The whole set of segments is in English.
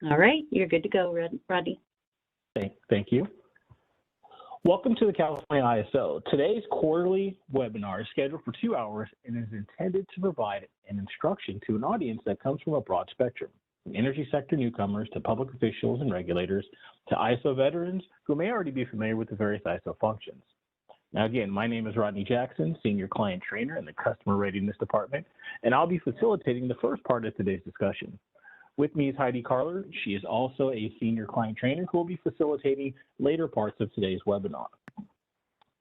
All right, you're good to go, Rodney. Thank you. Welcome to the California ISO. Today's quarterly webinar is scheduled for 2 hours and is intended to provide an instruction to an audience that comes from a broad spectrum, from energy sector newcomers to public officials and regulators to ISO veterans who may already be familiar with the various ISO functions. Now again, my name is Rodney Jackson, Senior Client Trainer in the Customer Readiness Department, and I'll be facilitating the first part of today's discussion. With me is Heidi Carler. She is also a Senior Client Trainer who will be facilitating later parts of today's webinar.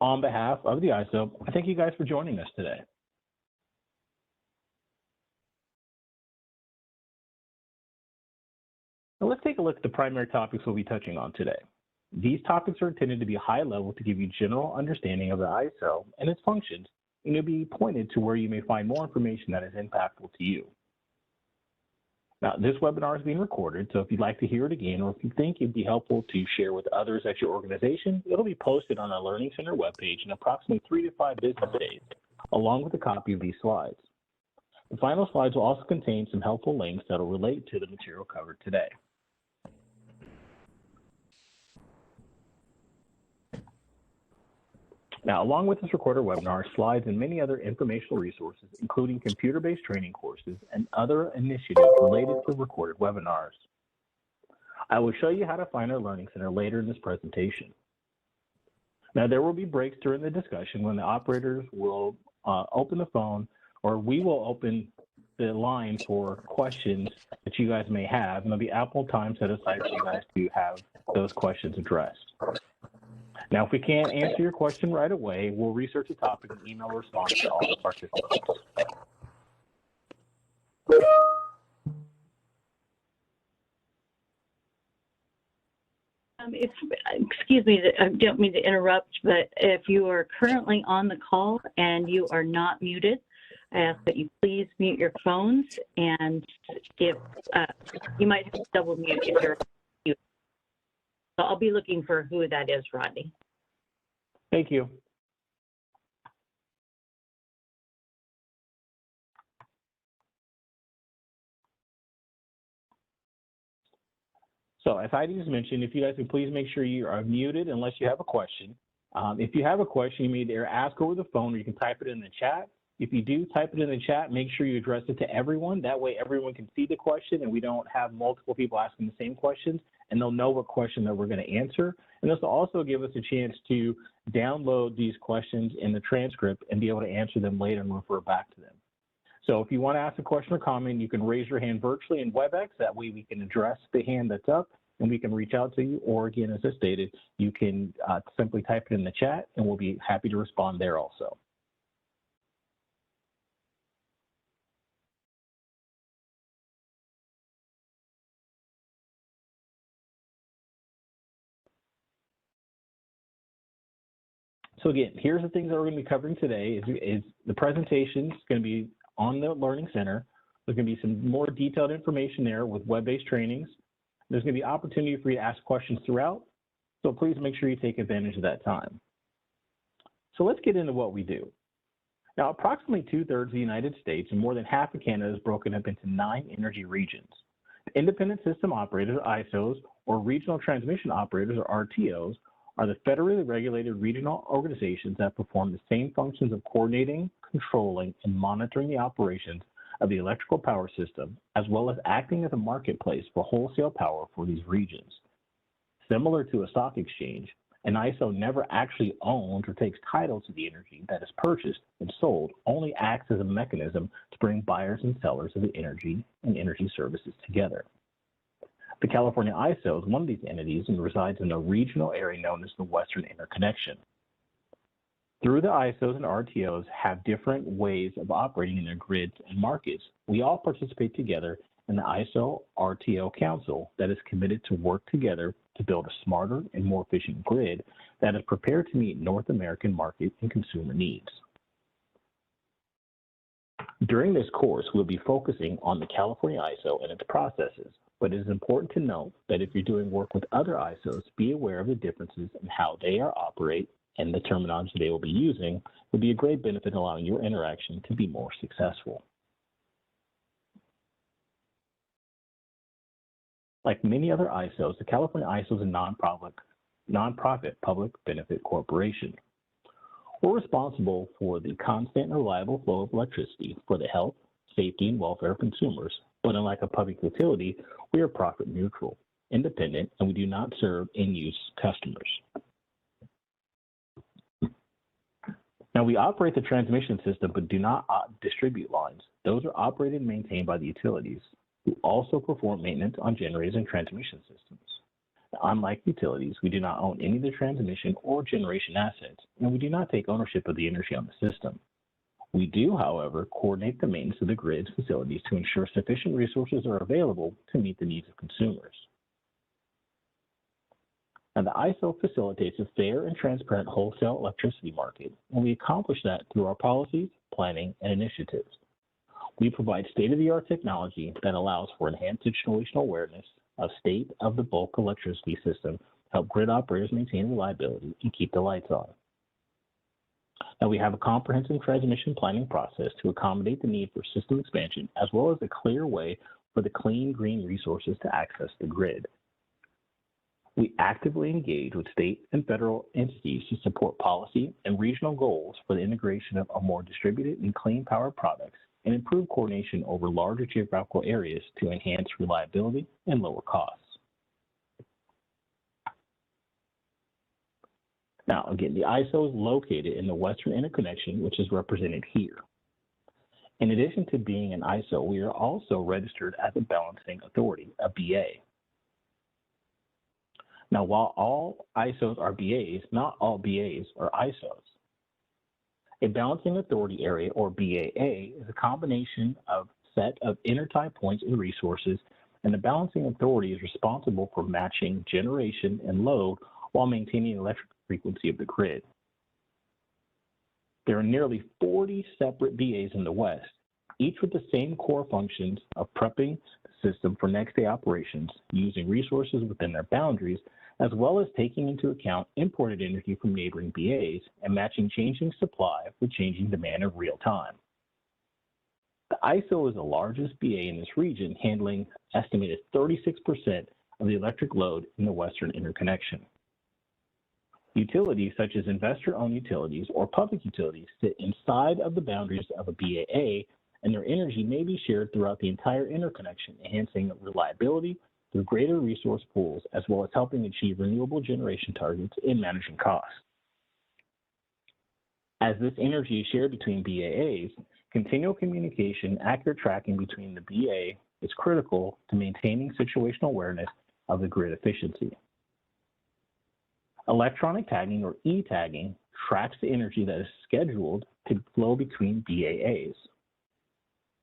On behalf of the ISO, I thank you guys for joining us today. Now let's take a look at the primary topics we'll be touching on today. These topics are intended to be high level to give you general understanding of the ISO and its functions, and you'll be pointed to where you may find more information that is impactful to you. Now, this webinar is being recorded, so if you'd like to hear it again, or if you think it'd be helpful to share with others at your organization, it'll be posted on our Learning Center webpage in approximately 3 to 5 business days, along with a copy of these slides. The final slides will also contain some helpful links that will relate to the material covered today. Now, along with this recorded webinar, slides and many other informational resources, including computer-based training courses and other initiatives related to recorded webinars. I will show you how to find our Learning Center later in this presentation. Now, there will be breaks during the discussion when the operators will open the phone, or we will open the line for questions that you guys may have, and there'll be ample time set aside for you guys to have those questions addressed. Now, if we can't answer your question right away, we'll research the topic and email a response to all the participants. Excuse me, I don't mean to interrupt, but if you are currently on the call and you are not muted, I ask that you please mute your phones, and if you might have to double mute if you're muted. So I'll be looking for who that is, Rodney. Thank you. So as Heidi just mentioned, if you guys can please make sure you are muted unless you have a question. If you have a question, you may either ask over the phone or you can type it in the chat. If you do type it in the chat, make sure you address it to everyone. That way everyone can see the question and we don't have multiple people asking the same questions, and they'll know what question that we're going to answer. And this will also give us a chance to download these questions in the transcript and be able to answer them later and refer back to them. So if you want to ask a question or comment, you can raise your hand virtually in WebEx. That way we can address the hand that's up and we can reach out to you. Or again, as I stated, you can simply type it in the chat and we'll be happy to respond there also. So again, here's the things that we're going to be covering today. Is the presentation is going to be on the Learning Center. There's going to be some more detailed information there with web-based trainings. There's going to be opportunity for you to ask questions throughout. So please make sure you take advantage of that time. So let's get into what we do. Now, approximately 2/3 of the United States and more than half of Canada is broken up into 9 energy regions. Independent system operators, ISOs, or regional transmission operators, or RTOs, are the federally regulated regional organizations that perform the same functions of coordinating, controlling, and monitoring the operations of the electrical power system, as well as acting as a marketplace for wholesale power for these regions. Similar to a stock exchange, an ISO never actually owns or takes title to the energy that is purchased and sold, only acts as a mechanism to bring buyers and sellers of the energy and energy services together. The California ISO is one of these entities and resides in a regional area known as the Western Interconnection. Through the ISOs and RTOs have different ways of operating in their grids and markets. We all participate together in the ISO RTO Council that is committed to work together to build a smarter and more efficient grid that is prepared to meet North American market and consumer needs. During this course, we'll be focusing on the California ISO and its processes, but it is important to note that if you're doing work with other ISOs, be aware of the differences in how they operate, and the terminology they will be using would be a great benefit in allowing your interaction to be more successful. Like many other ISOs, the California ISO is a nonprofit public benefit corporation. We're responsible for the constant and reliable flow of electricity for the health, safety, and welfare of consumers. But unlike a public utility, we are profit neutral, independent, and we do not serve end-use customers. Now, we operate the transmission system, but do not distribute lines. Those are operated and maintained by the utilities, who also perform maintenance on generators and transmission systems. Now, unlike utilities, we do not own any of the transmission or generation assets, and we do not take ownership of the energy on the system. We do, however, coordinate the maintenance of the grid's facilities to ensure sufficient resources are available to meet the needs of consumers. Now, the ISO facilitates a fair and transparent wholesale electricity market, and we accomplish that through our policies, planning, and initiatives. We provide state-of-the-art technology that allows for enhanced situational awareness of state of the bulk electricity system to help grid operators maintain reliability and keep the lights on. Now, we have a comprehensive transmission planning process to accommodate the need for system expansion, as well as a clear way for the clean, green resources to access the grid. We actively engage with state and federal entities to support policy and regional goals for the integration of a more distributed and clean power products and improve coordination over larger geographical areas to enhance reliability and lower costs. Now, again, the ISO is located in the Western Interconnection, which is represented here. In addition to being an ISO, we are also registered as a balancing authority, a BA. Now, while all ISOs are BAs, not all BAs are ISOs. A balancing authority area, or BAA, is a combination of set of intertie points and resources, and the balancing authority is responsible for matching generation and load while maintaining the electric frequency of the grid. There are nearly 40 separate BAs in the West, each with the same core functions of prepping the system for next day operations, using resources within their boundaries, as well as taking into account imported energy from neighboring BAs and matching changing supply with changing demand in real time. The ISO is the largest BA in this region, handling estimated 36% of the electric load in the Western Interconnection. Utilities such as investor-owned utilities or public utilities sit inside of the boundaries of a BAA, and their energy may be shared throughout the entire interconnection, enhancing reliability through greater resource pools, as well as helping achieve renewable generation targets and managing costs. As this energy is shared between BAAs, continual communication, accurate tracking between the BA is critical to maintaining situational awareness of the grid efficiency. Electronic tagging, or e-tagging, tracks the energy that is scheduled to flow between BAAs.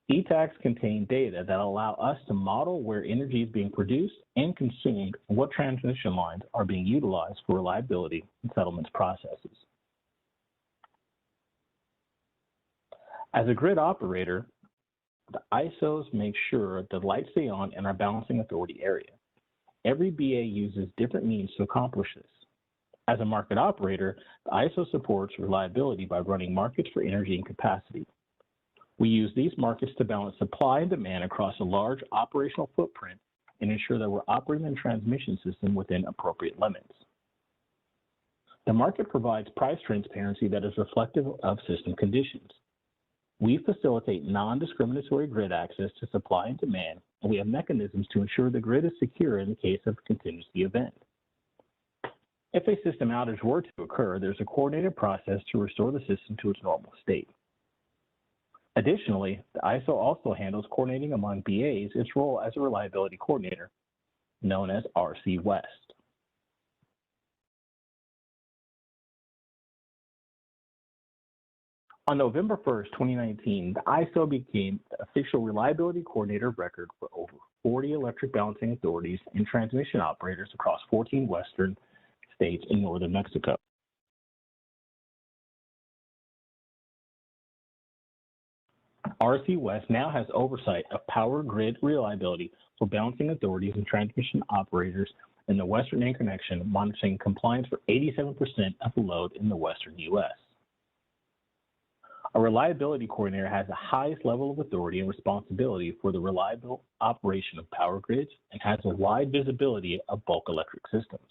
E-tags contain data that allow us to model where energy is being produced and consumed and what transmission lines are being utilized for reliability and settlements processes. As a grid operator, the ISOs make sure the lights stay on in our balancing authority area. Every BA uses different means to accomplish this. As a market operator, the ISO supports reliability by running markets for energy and capacity. We use these markets to balance supply and demand across a large operational footprint and ensure that we're operating the transmission system within appropriate limits. The market provides price transparency that is reflective of system conditions. We facilitate non-discriminatory grid access to supply and demand, and we have mechanisms to ensure the grid is secure in the case of a contingency event. If a system outage were to occur, there's a coordinated process to restore the system to its normal state. Additionally, the ISO also handles coordinating among BAs its role as a reliability coordinator, known as RC West. On November 1st, 2019, the ISO became the official reliability coordinator of record for over 40 electric balancing authorities and transmission operators across 14 Western states in northern Mexico. RC West now has oversight of power grid reliability for balancing authorities and transmission operators in the Western Interconnection, monitoring compliance for 87% of the load in the Western U.S. A reliability coordinator has the highest level of authority and responsibility for the reliable operation of power grids and has a wide visibility of bulk electric systems.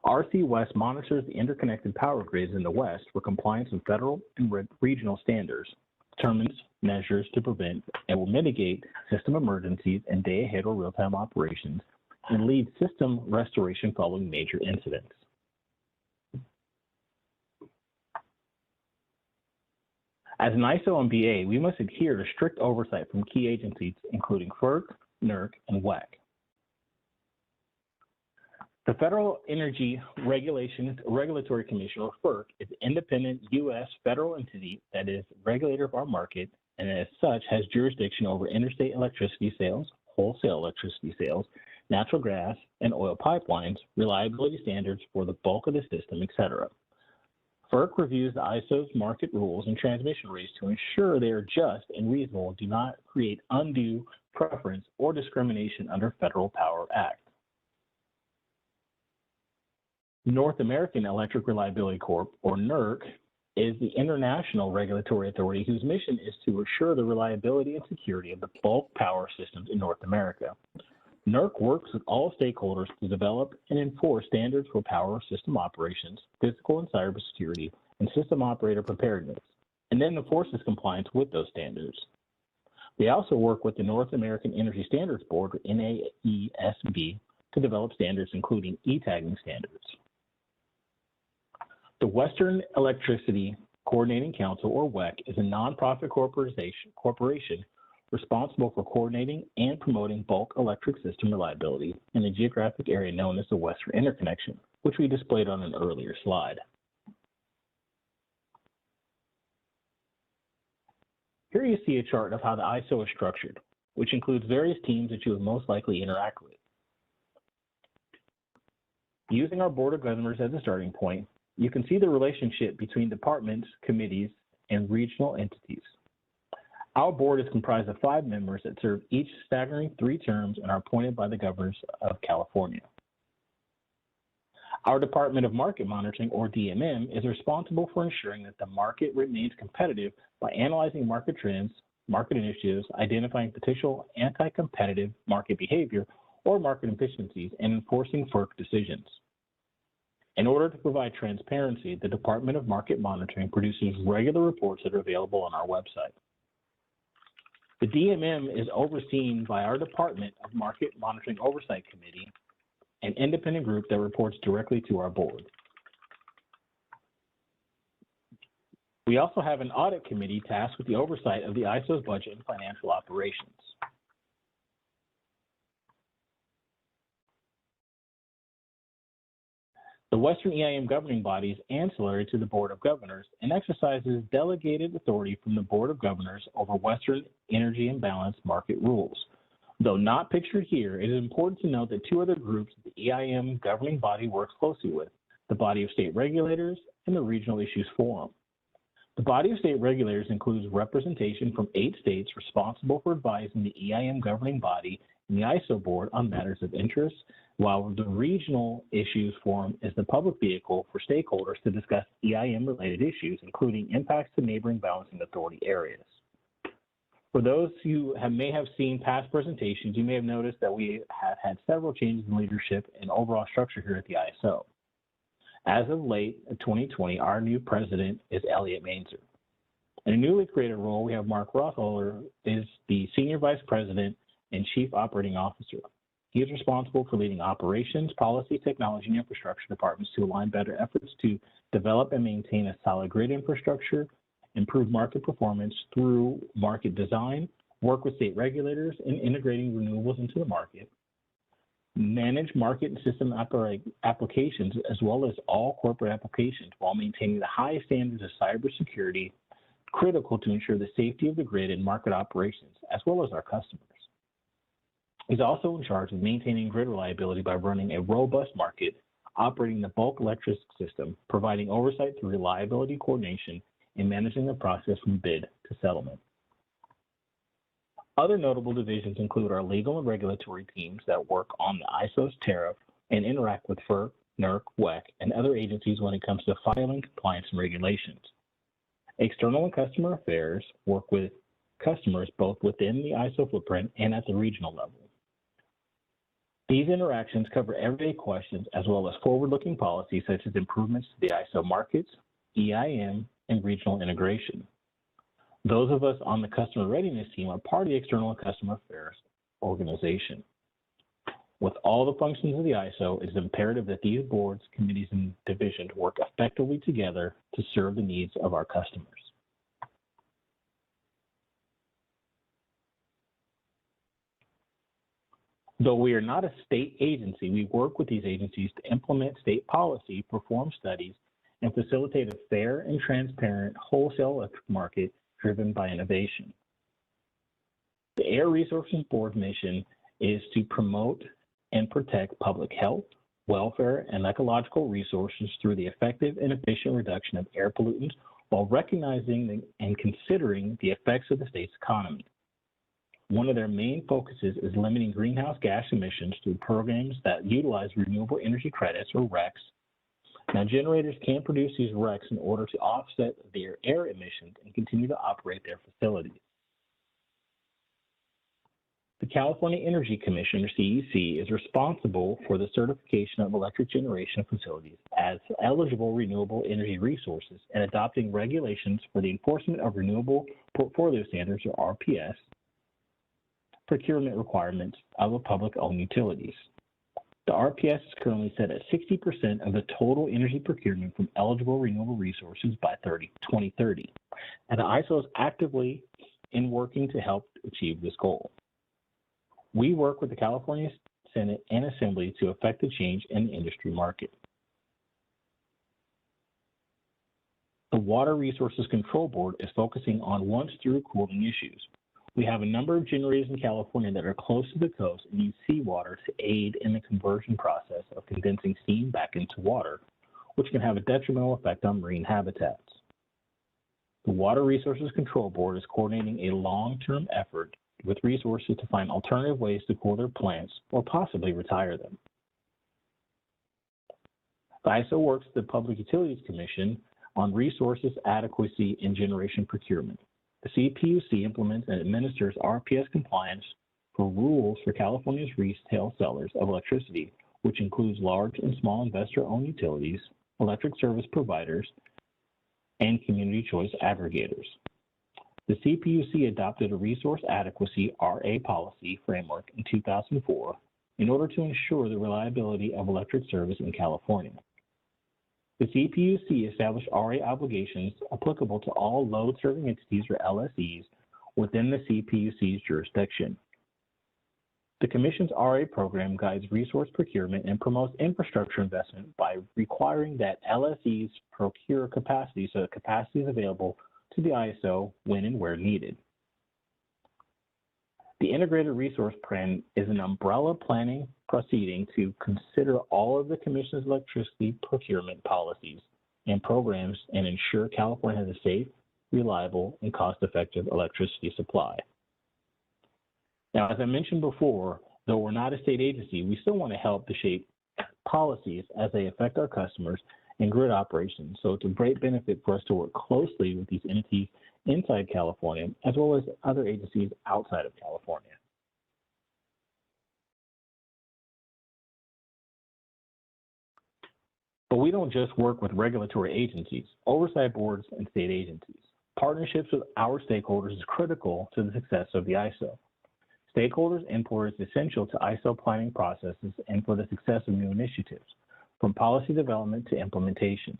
RC West monitors the interconnected power grids in the West for compliance with federal and regional standards, determines measures to prevent and will mitigate system emergencies and day-ahead or real-time operations, and leads system restoration following major incidents. As an ISO MBA, we must adhere to strict oversight from key agencies, including FERC, NERC, and WEC. The Federal Energy Regulatory Commission, or FERC, is an independent U.S. federal entity that is regulator of our market and as such has jurisdiction over interstate electricity sales, wholesale electricity sales, natural gas and oil pipelines, reliability standards for the bulk of the system, etc. FERC reviews the ISO's market rules and transmission rates to ensure they are just and reasonable and do not create undue preference or discrimination under Federal Power Act. North American Electric Reliability Corp, or NERC, is the international regulatory authority whose mission is to assure the reliability and security of the bulk power systems in North America. NERC works with all stakeholders to develop and enforce standards for power system operations, physical and cybersecurity, and system operator preparedness, and then enforces compliance with those standards. We also work with the North American Energy Standards Board, or NAESB, to develop standards including e-tagging standards. The Western Electricity Coordinating Council, or WEC, is a nonprofit corporation responsible for coordinating and promoting bulk electric system reliability in a geographic area known as the Western Interconnection, which we displayed on an earlier slide. Here you see a chart of how the ISO is structured, which includes various teams that you would most likely interact with. Using our Board of Governors as a starting point, you can see the relationship between departments, committees, and regional entities. Our board is comprised of 5 members that serve each staggering 3 terms and are appointed by the governors of California. Our Department of Market Monitoring, or DMM, is responsible for ensuring that the market remains competitive by analyzing market trends, market initiatives, identifying potential anti-competitive market behavior or market efficiencies, and enforcing FERC decisions. In order to provide transparency, the Department of Market Monitoring produces regular reports that are available on our website. The DMM is overseen by our Department of Market Monitoring Oversight Committee, an independent group that reports directly to our board. We also have an audit committee tasked with the oversight of the ISO's budget and financial operations. The Western EIM governing body is ancillary to the Board of Governors and exercises delegated authority from the Board of Governors over Western energy imbalance market rules. Though not pictured here, it is important to note that 2 other groups the EIM governing body works closely with, the Body of State Regulators and the Regional Issues Forum. The Body of State Regulators includes representation from 8 states responsible for advising the EIM governing body and the ISO board on matters of interest, while the Regional Issues Forum is the public vehicle for stakeholders to discuss EIM-related issues, including impacts to neighboring balancing authority areas. For those who may have seen past presentations, you may have noticed that we have had several changes in leadership and overall structure here at the ISO. As of late 2020, our new president is Elliot Mainzer. In a newly created role, we have Mark Rotholer is the Senior Vice President and Chief Operating Officer. He is responsible for leading operations, policy, technology, and infrastructure departments to align better efforts to develop and maintain a solid grid infrastructure, improve market performance through market design, work with state regulators in integrating renewables into the market, manage market and system applications as well as all corporate applications while maintaining the highest standards of cybersecurity critical to ensure the safety of the grid and market operations, as well as our customers. He's also in charge of maintaining grid reliability by running a robust market, operating the bulk electric system, providing oversight through reliability coordination, and managing the process from bid to settlement. Other notable divisions include our legal and regulatory teams that work on the ISO's tariff and interact with FERC, NERC, WEC, and other agencies when it comes to filing, compliance, and regulations. External and customer affairs work with customers both within the ISO footprint and at the regional level. These interactions cover everyday questions as well as forward-looking policies such as improvements to the ISO markets, EIM, and regional integration. Those of us on the customer readiness team are part of the external and customer affairs organization. With all the functions of the ISO, it is imperative that these boards, committees, and divisions work effectively together to serve the needs of our customers. Though we are not a state agency, we work with these agencies to implement state policy, perform studies, and facilitate a fair and transparent wholesale electric market driven by innovation. The Air Resources Board mission is to promote and protect public health, welfare, and ecological resources through the effective and efficient reduction of air pollutants while recognizing and considering the effects of the state's economy. One of their main focuses is limiting greenhouse gas emissions through programs that utilize renewable energy credits, or RECs. Now, generators can produce these RECs in order to offset their air emissions and continue to operate their facilities. The California Energy Commission, or CEC, is responsible for the certification of electric generation facilities as eligible renewable energy resources and adopting regulations for the enforcement of renewable portfolio standards, or RPS, procurement requirements of public-owned utilities. The RPS is currently set at 60% of the total energy procurement from eligible renewable resources by 2030, and the ISO is actively in working to help achieve this goal. We work with the California Senate and Assembly to effect the change in the industry market. The Water Resources Control Board is focusing on once-through cooling issues. We have a number of generators in California that are close to the coast and use seawater to aid in the conversion process of condensing steam back into water, which can have a detrimental effect on marine habitats. The Water Resources Control Board is coordinating a long-term effort with resources to find alternative ways to cool their plants or possibly retire them. The ISO works with the Public Utilities Commission on resources adequacy and generation procurement. The CPUC implements and administers RPS compliance for rules for California's retail sellers of electricity, which includes large and small investor-owned utilities, electric service providers, and community choice aggregators. The CPUC adopted a resource adequacy RA policy framework in 2004 in order to ensure the reliability of electric service in California. The CPUC established RA obligations applicable to all load-serving entities, or LSEs, within the CPUC's jurisdiction. The Commission's RA program guides resource procurement and promotes infrastructure investment by requiring that LSEs procure capacity so that capacity is available to the ISO when and where needed. The Integrated Resource Plan is an umbrella planning proceeding to consider all of the Commission's electricity procurement policies and programs and ensure California has a safe, reliable, and cost-effective electricity supply. Now, as I mentioned before, though we're not a state agency, we still want to help to shape policies as they affect our customers and grid operations. So it's a great benefit for us to work closely with these entities inside California, as well as other agencies outside of California. But we don't just work with regulatory agencies, oversight boards, and state agencies. Partnerships with our stakeholders is critical to the success of the ISO. Stakeholders' input is essential to ISO planning processes and for the success of new initiatives, from policy development to implementation.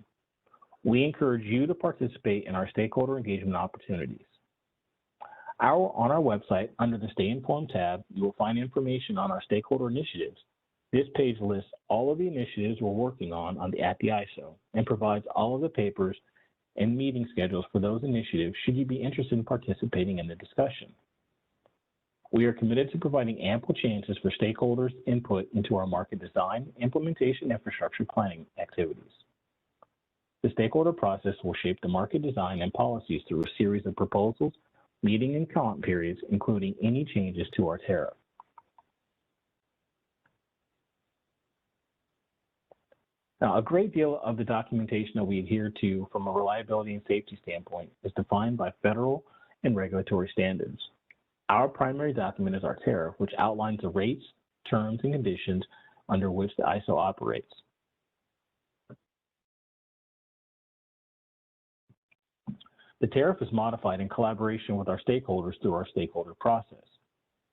We encourage you to participate in our stakeholder engagement opportunities. On our website, under the Stay Informed tab, you will find information on our stakeholder initiatives. This page lists all of the initiatives we're working on at the ISO and provides all of the papers and meeting schedules for those initiatives should you be interested in participating in the discussion. We are committed to providing ample chances for stakeholders' input into our market design, implementation, infrastructure planning activities. The stakeholder process will shape the market design and policies through a series of proposals, meeting and comment periods, including any changes to our tariff. Now, a great deal of the documentation that we adhere to from a reliability and safety standpoint is defined by federal and regulatory standards. Our primary document is our tariff, which outlines the rates, terms, and conditions under which the ISO operates. The tariff is modified in collaboration with our stakeholders through our stakeholder process.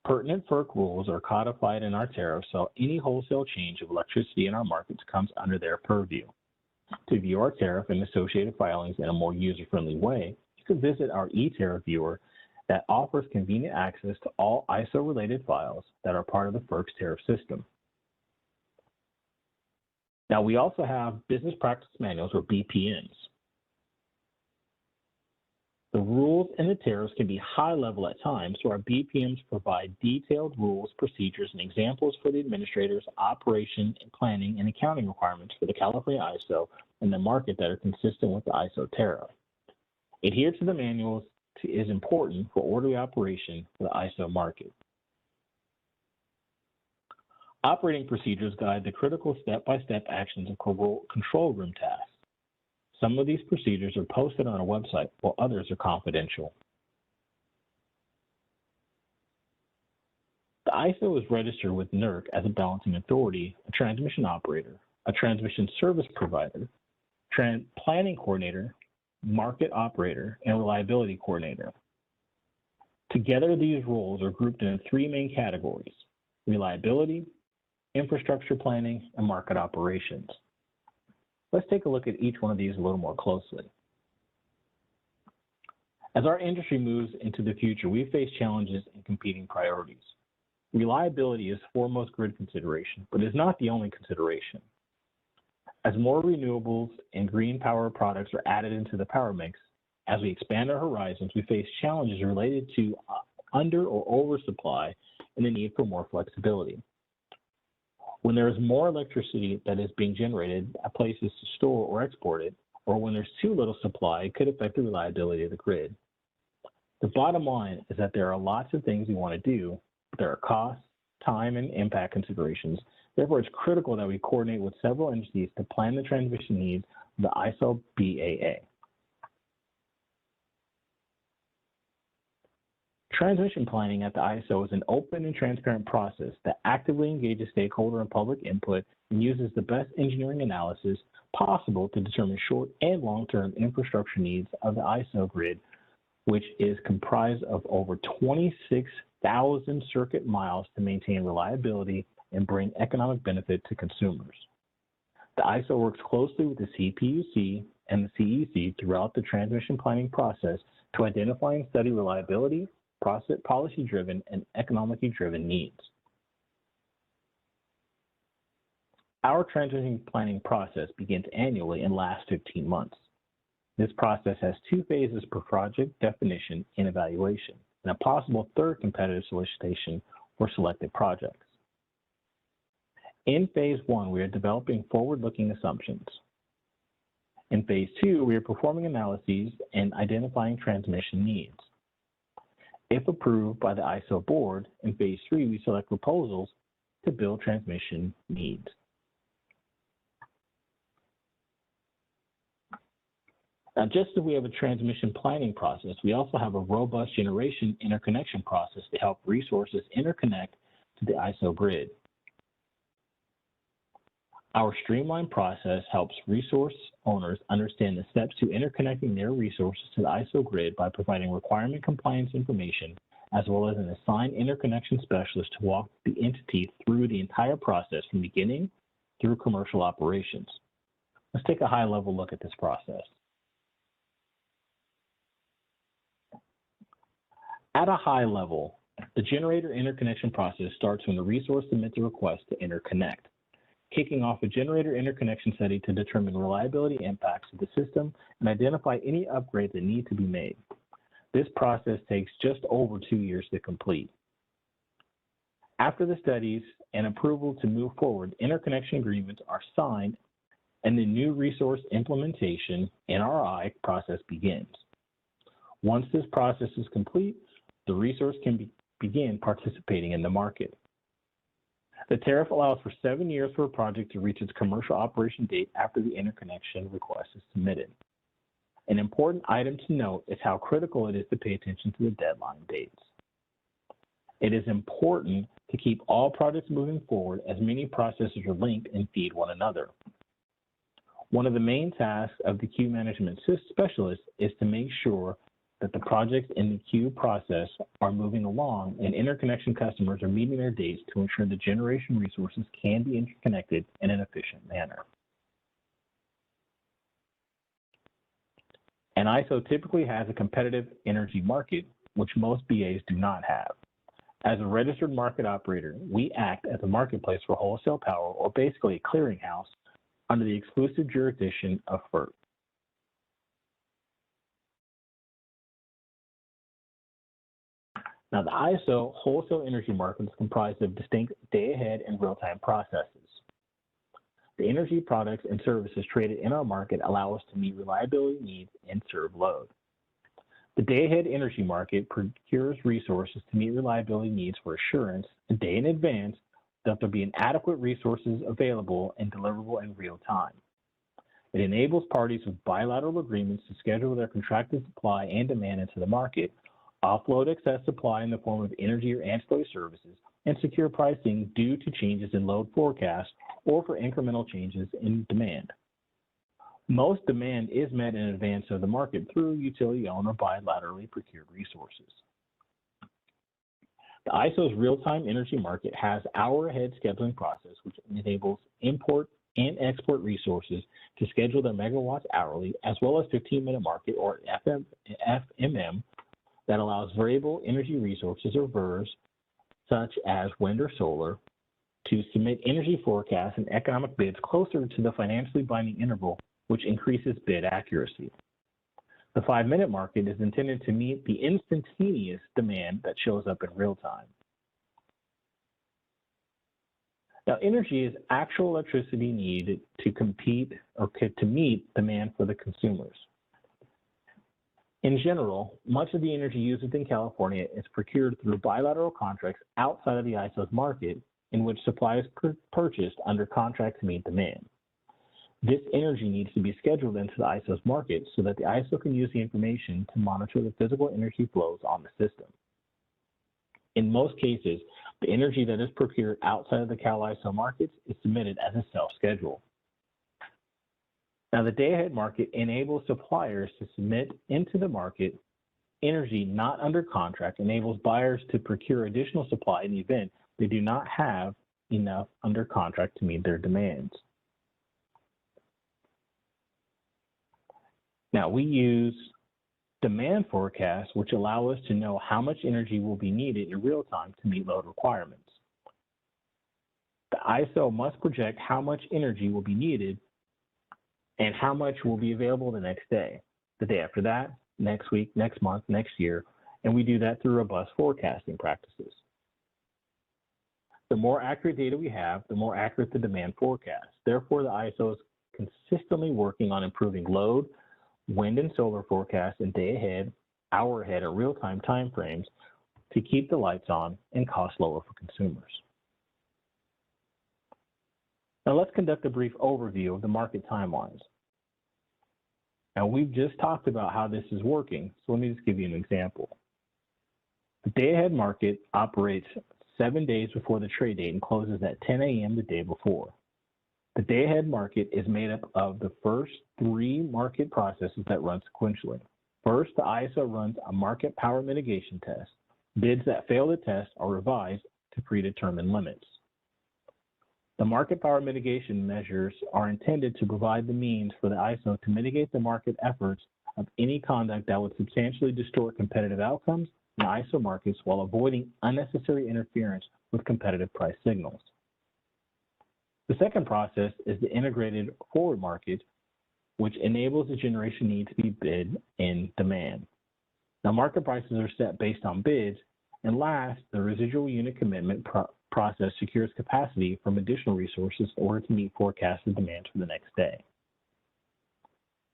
Pertinent FERC rules are codified in our tariff, so any wholesale change of electricity in our markets comes under their purview. To view our tariff and associated filings in a more user-friendly way, you can visit our eTariff viewer that offers convenient access to all ISO-related files that are part of the FERC's tariff system. Now, we also have business practice manuals, or BPMs. The rules and the tariffs can be high level at times, so our BPMs provide detailed rules, procedures, and examples for the administrators, operation, and planning and accounting requirements for the California ISO and the market that are consistent with the ISO tariff. Adhere to the manuals is important for orderly operation for the ISO market. Operating procedures guide the critical step-by-step actions of control room tasks. Some of these procedures are posted on our website, while others are confidential. The ISO is registered with NERC as a balancing authority, a transmission operator, a transmission service provider, planning coordinator, market operator, and reliability coordinator. Together, these roles are grouped into three main categories: reliability, infrastructure planning, and market operations. Let's take a look at each one of these a little more closely. As our industry moves into the future, we face challenges and competing priorities. Reliability is foremost grid consideration, but is not the only consideration. As more renewables and green power products are added into the power mix, as we expand our horizons, we face challenges related to under or oversupply and the need for more flexibility. When there is more electricity that is being generated at places to store or export it, or when there's too little supply, it could affect the reliability of the grid. The bottom line is that there are lots of things we want to do, but there are costs, time, and impact considerations. Therefore, it's critical that we coordinate with several entities to plan the transmission needs of the ISO BAA. Transmission planning at the ISO is an open and transparent process that actively engages stakeholder and public input and uses the best engineering analysis possible to determine short and long-term infrastructure needs of the ISO grid, which is comprised of over 26,000 circuit miles to maintain reliability and bring economic benefit to consumers. The ISO works closely with the CPUC and the CEC throughout the transmission planning process to identify and study reliability, policy-driven, and economically driven needs. Our transmission planning process begins annually and lasts 15 months. This process has two phases per project definition and evaluation, and a possible third competitive solicitation for selected projects. In phase one, we are developing forward-looking assumptions. In phase two, we are performing analyses and identifying transmission needs. If approved by the ISO board, in phase three, we select proposals to build transmission needs. Now, just as we have a transmission planning process, we also have a robust generation interconnection process to help resources interconnect to the ISO grid. Our streamlined process helps resource owners understand the steps to interconnecting their resources to the ISO grid by providing requirement compliance information, as well as an assigned interconnection specialist to walk the entity through the entire process from beginning through commercial operations. Let's take a high-level look at this process. At a high level, the generator interconnection process starts when the resource submits a request to interconnect, kicking off a generator interconnection study to determine reliability impacts of the system and identify any upgrades that need to be made. This process takes just over 2 years to complete. After the studies and approval to move forward, interconnection agreements are signed and the new resource implementation (NRI) process begins. Once this process is complete, the resource can begin participating in the market. The tariff allows for 7 years for a project to reach its commercial operation date after the interconnection request is submitted. An important item to note is how critical it is to pay attention to the deadline dates. It is important to keep all projects moving forward as many processes are linked and feed one another. One of the main tasks of the queue management specialist is to make sure that the projects in the queue process are moving along and interconnection customers are meeting their dates to ensure the generation resources can be interconnected in an efficient manner. An ISO typically has a competitive energy market, which most BAs do not have. As a registered market operator, we act as a marketplace for wholesale power, or basically a clearinghouse, under the exclusive jurisdiction of FERC. Now, the ISO wholesale energy market is comprised of distinct day-ahead and real-time processes. The energy products and services traded in our market allow us to meet reliability needs and serve load. The day-ahead energy market procures resources to meet reliability needs for assurance a day in advance that there be adequate resources available and deliverable in real time. It enables parties with bilateral agreements to schedule their contracted supply and demand into the market, offload excess supply in the form of energy or ancillary services, and secure pricing due to changes in load forecasts or for incremental changes in demand. Most demand is met in advance of the market through utility-owned or bilaterally procured resources. The ISO's real-time energy market has hour-ahead scheduling process, which enables import and export resources to schedule their megawatts hourly, as well as 15-minute market, or FMM, that allows variable energy resources, or VERS, such as wind or solar, to submit energy forecasts and economic bids closer to the financially binding interval, which increases bid accuracy. The 5-minute market is intended to meet the instantaneous demand that shows up in real time. Now, energy is actual electricity needed to compete or to meet demand for the consumers. In general, much of the energy used within California is procured through bilateral contracts outside of the ISO's market, in which supply is purchased under contract to meet demand. This energy needs to be scheduled into the ISO's market so that the ISO can use the information to monitor the physical energy flows on the system. In most cases, the energy that is procured outside of the Cal ISO markets is submitted as a self-schedule. Now, the day-ahead market enables suppliers to submit into the market energy not under contract, enables buyers to procure additional supply in the event they do not have enough under contract to meet their demands. Now, we use demand forecasts, which allow us to know how much energy will be needed in real time to meet load requirements. The ISO must project how much energy will be needed and how much will be available the next day, the day after that, next week, next month, next year, and we do that through robust forecasting practices. The more accurate data we have, the more accurate the demand forecast. Therefore, the ISO is consistently working on improving load, wind and solar forecasts in day-ahead, hour-ahead, or real-time timeframes to keep the lights on and costs lower for consumers. Now let's conduct a brief overview of the market timelines. Now we've just talked about how this is working, so let me just give you an example. The day-ahead market operates 7 days before the trade date and closes at 10 a.m. the day before. The day-ahead market is made up of the first 3 market processes that run sequentially. First, the ISO runs a market power mitigation test. Bids that fail the test are revised to predetermined limits. The market power mitigation measures are intended to provide the means for the ISO to mitigate the market efforts of any conduct that would substantially distort competitive outcomes in ISO markets while avoiding unnecessary interference with competitive price signals. The second process is the integrated forward market, which enables the generation need to be bid in demand. Now, market prices are set based on bids, and last, the residual unit commitment process secures capacity from additional resources in order to meet forecasted demands for the next day.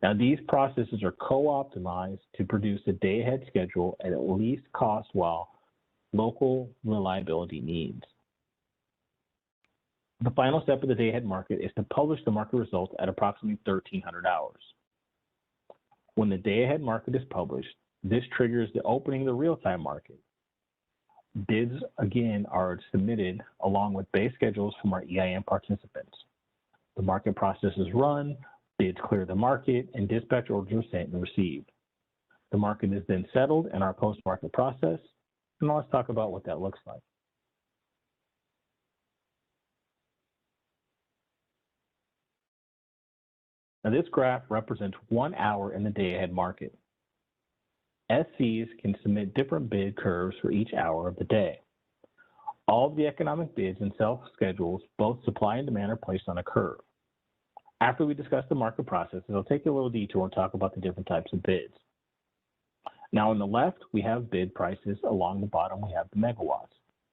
Now, these processes are co-optimized to produce a day-ahead schedule at least cost while local reliability needs. The final step of the day-ahead market is to publish the market results at approximately 1300 hours. When the day-ahead market is published, this triggers the opening of the real-time market. Bids, again, are submitted along with base schedules from our EIM participants. The market process is run, bids clear the market, and dispatch orders are sent and received. The market is then settled in our post-market process, and let's talk about what that looks like. Now, this graph represents 1 hour in the day-ahead market. SCs can submit different bid curves for each hour of the day. All of the economic bids and self-schedules, both supply and demand, are placed on a curve. After we discuss the market process, I'll take a little detour and talk about the different types of bids. Now, on the left, we have bid prices. Along the bottom, we have the megawatts.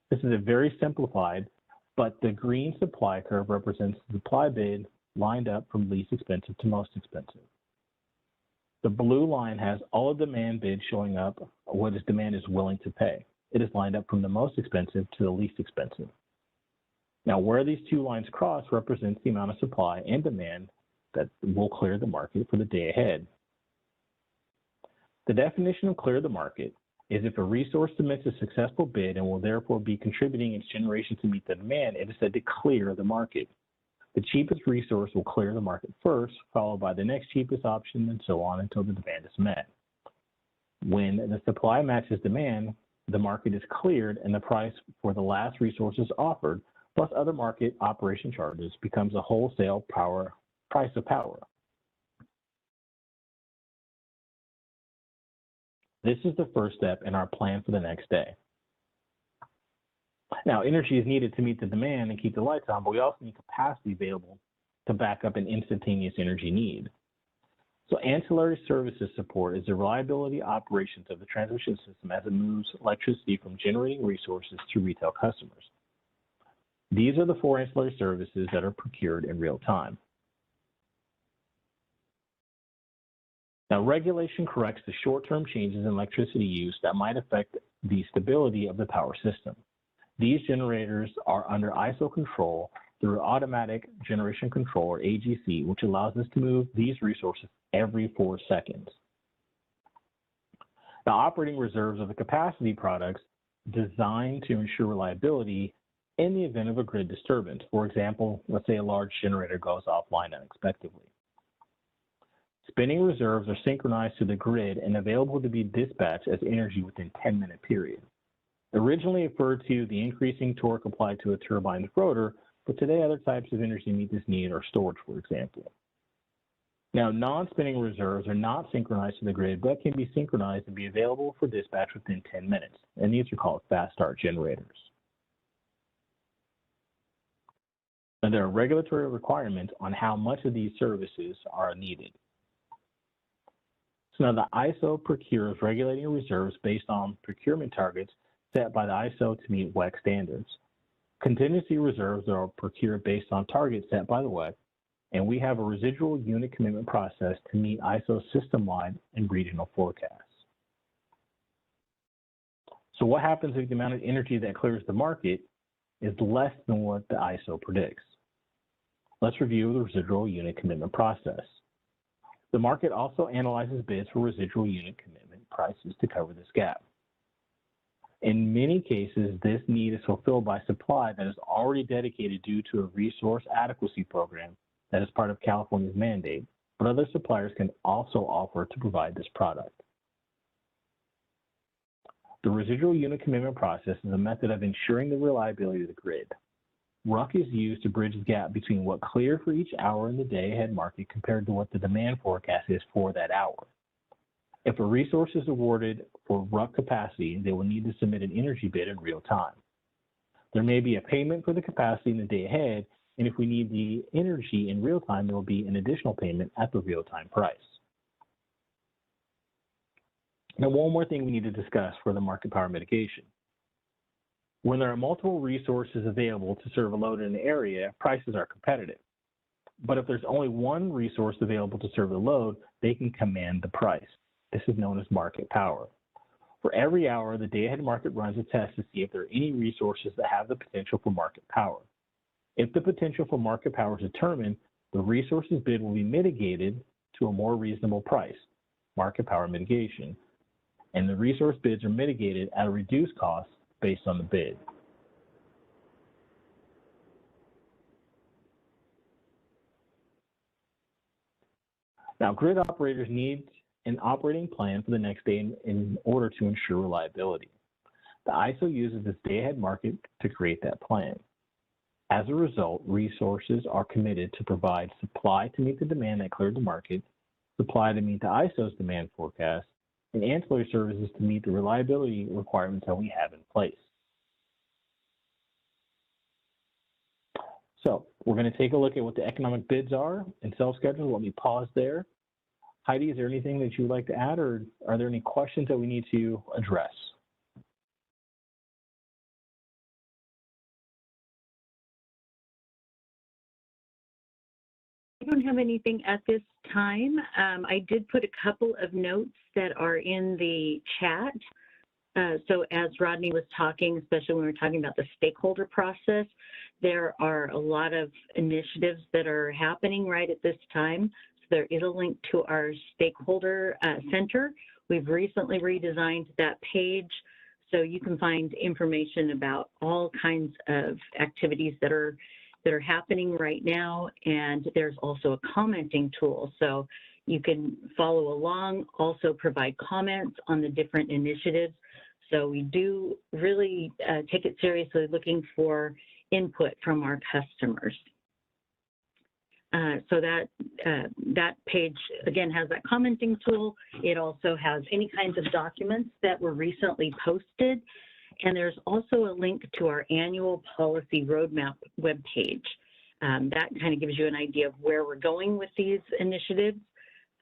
This is a very simplified, but the green supply curve represents the supply bid lined up from least expensive to most expensive. The blue line has all demand bids showing up what is demand is willing to pay. It is lined up from the most expensive to the least expensive. Now, where these two lines cross represents the amount of supply and demand that will clear the market for the day ahead. The definition of clear the market is if a resource submits a successful bid and will therefore be contributing its generation to meet the demand, it is said to clear the market. The cheapest resource will clear the market first, followed by the next cheapest option, and so on until the demand is met. When the supply matches demand, the market is cleared and the price for the last resources offered, plus other market operation charges, becomes a wholesale price of power. This is the first step in our plan for the next day. Now, energy is needed to meet the demand and keep the lights on, but we also need capacity available to back up an instantaneous energy need. So ancillary services support is the reliability operations of the transmission system as it moves electricity from generating resources to retail customers. These are the 4 ancillary services that are procured in real time. Now, regulation corrects the short-term changes in electricity use that might affect the stability of the power system. These generators are under ISO control through Automatic Generation Control, or AGC, which allows us to move these resources every 4 seconds. Now, operating reserves are the capacity products designed to ensure reliability in the event of a grid disturbance. For example, let's say a large generator goes offline unexpectedly. Spinning reserves are synchronized to the grid and available to be dispatched as energy within a 10-minute period. Originally referred to the increasing torque applied to a turbine's rotor, but today other types of energy meet this need are storage, for example. Now, non-spinning reserves are not synchronized to the grid, but can be synchronized and be available for dispatch within 10 minutes, and these are called fast start generators. And there are regulatory requirements on how much of these services are needed. So now the ISO procures regulating reserves based on procurement targets set by the ISO to meet WEC standards. Contingency reserves are procured based on targets set by the WEC, and we have a residual unit commitment process to meet ISO system-wide and regional forecasts. So what happens if the amount of energy that clears the market is less than what the ISO predicts? Let's review the residual unit commitment process. The market also analyzes bids for residual unit commitment prices to cover this gap. In many cases, this need is fulfilled by supply that is already dedicated due to a resource adequacy program that is part of California's mandate, but other suppliers can also offer to provide this product. The residual unit commitment process is a method of ensuring the reliability of the grid. RUC is used to bridge the gap between what cleared for each hour in the day-ahead market compared to what the demand forecast is for that hour. If a resource is awarded for RUC capacity, they will need to submit an energy bid in real time. There may be a payment for the capacity in the day ahead, and if we need the energy in real time, there will be an additional payment at the real-time price. Now, one more thing we need to discuss for the market power mitigation. When there are multiple resources available to serve a load in an area, prices are competitive. But if there's only one resource available to serve the load, they can command the price. This is known as market power. For every hour, the day-ahead market runs a test to see if there are any resources that have the potential for market power. If the potential for market power is determined, the resources bid will be mitigated to a more reasonable price, market power mitigation, and the resource bids are mitigated at a reduced cost based on the bid. Now, grid operators need an operating plan for the next day in order to ensure reliability. The ISO uses this day-ahead market to create that plan. As a result, resources are committed to provide supply to meet the demand that cleared the market, supply to meet the ISO's demand forecast, and ancillary services to meet the reliability requirements that we have in place. So we're going to take a look at what the economic bids are and self-schedule. Let me pause there. Heidi, is there anything that you would like to add, or are there any questions that we need to address? I don't have anything at this time. I did put a couple of notes that are in the chat. So as Rodney was talking, especially when we were talking about the stakeholder process, there are a lot of initiatives that are happening right at this time. So there is a link to our Stakeholder Center. We've recently redesigned that page, so you can find information about all kinds of activities that are happening right now, and there's also a commenting tool. So you can follow along, also provide comments on the different initiatives. So we do really take it seriously, looking for input from our customers. So that page, again, has that commenting tool. It also has any kinds of documents that were recently posted. And there's also a link to our annual policy roadmap webpage. That kind of gives you an idea of where we're going with these initiatives.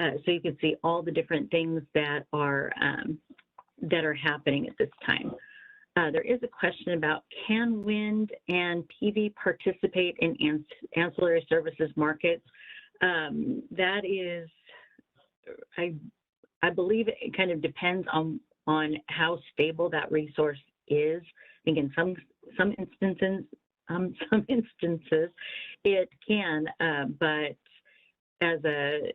So you can see all the different things that are happening at this time. There is a question about, can wind and PV participate in ancillary services markets? That is, I believe it kind of depends on how stable that resource is. I think in some instances it can, but as a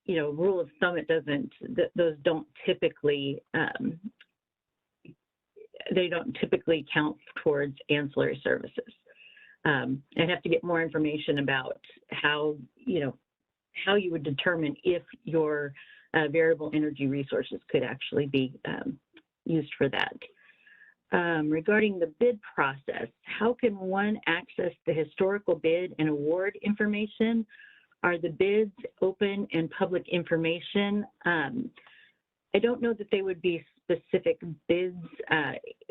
rule of thumb, it doesn't. Those don't typically count towards ancillary services. I'd have to get more information about how you would determine if your variable energy resources could actually be used for that. Regarding the bid process, how can one access the historical bid and award information? Are the bids open and public information? I don't know that they would be specific bids.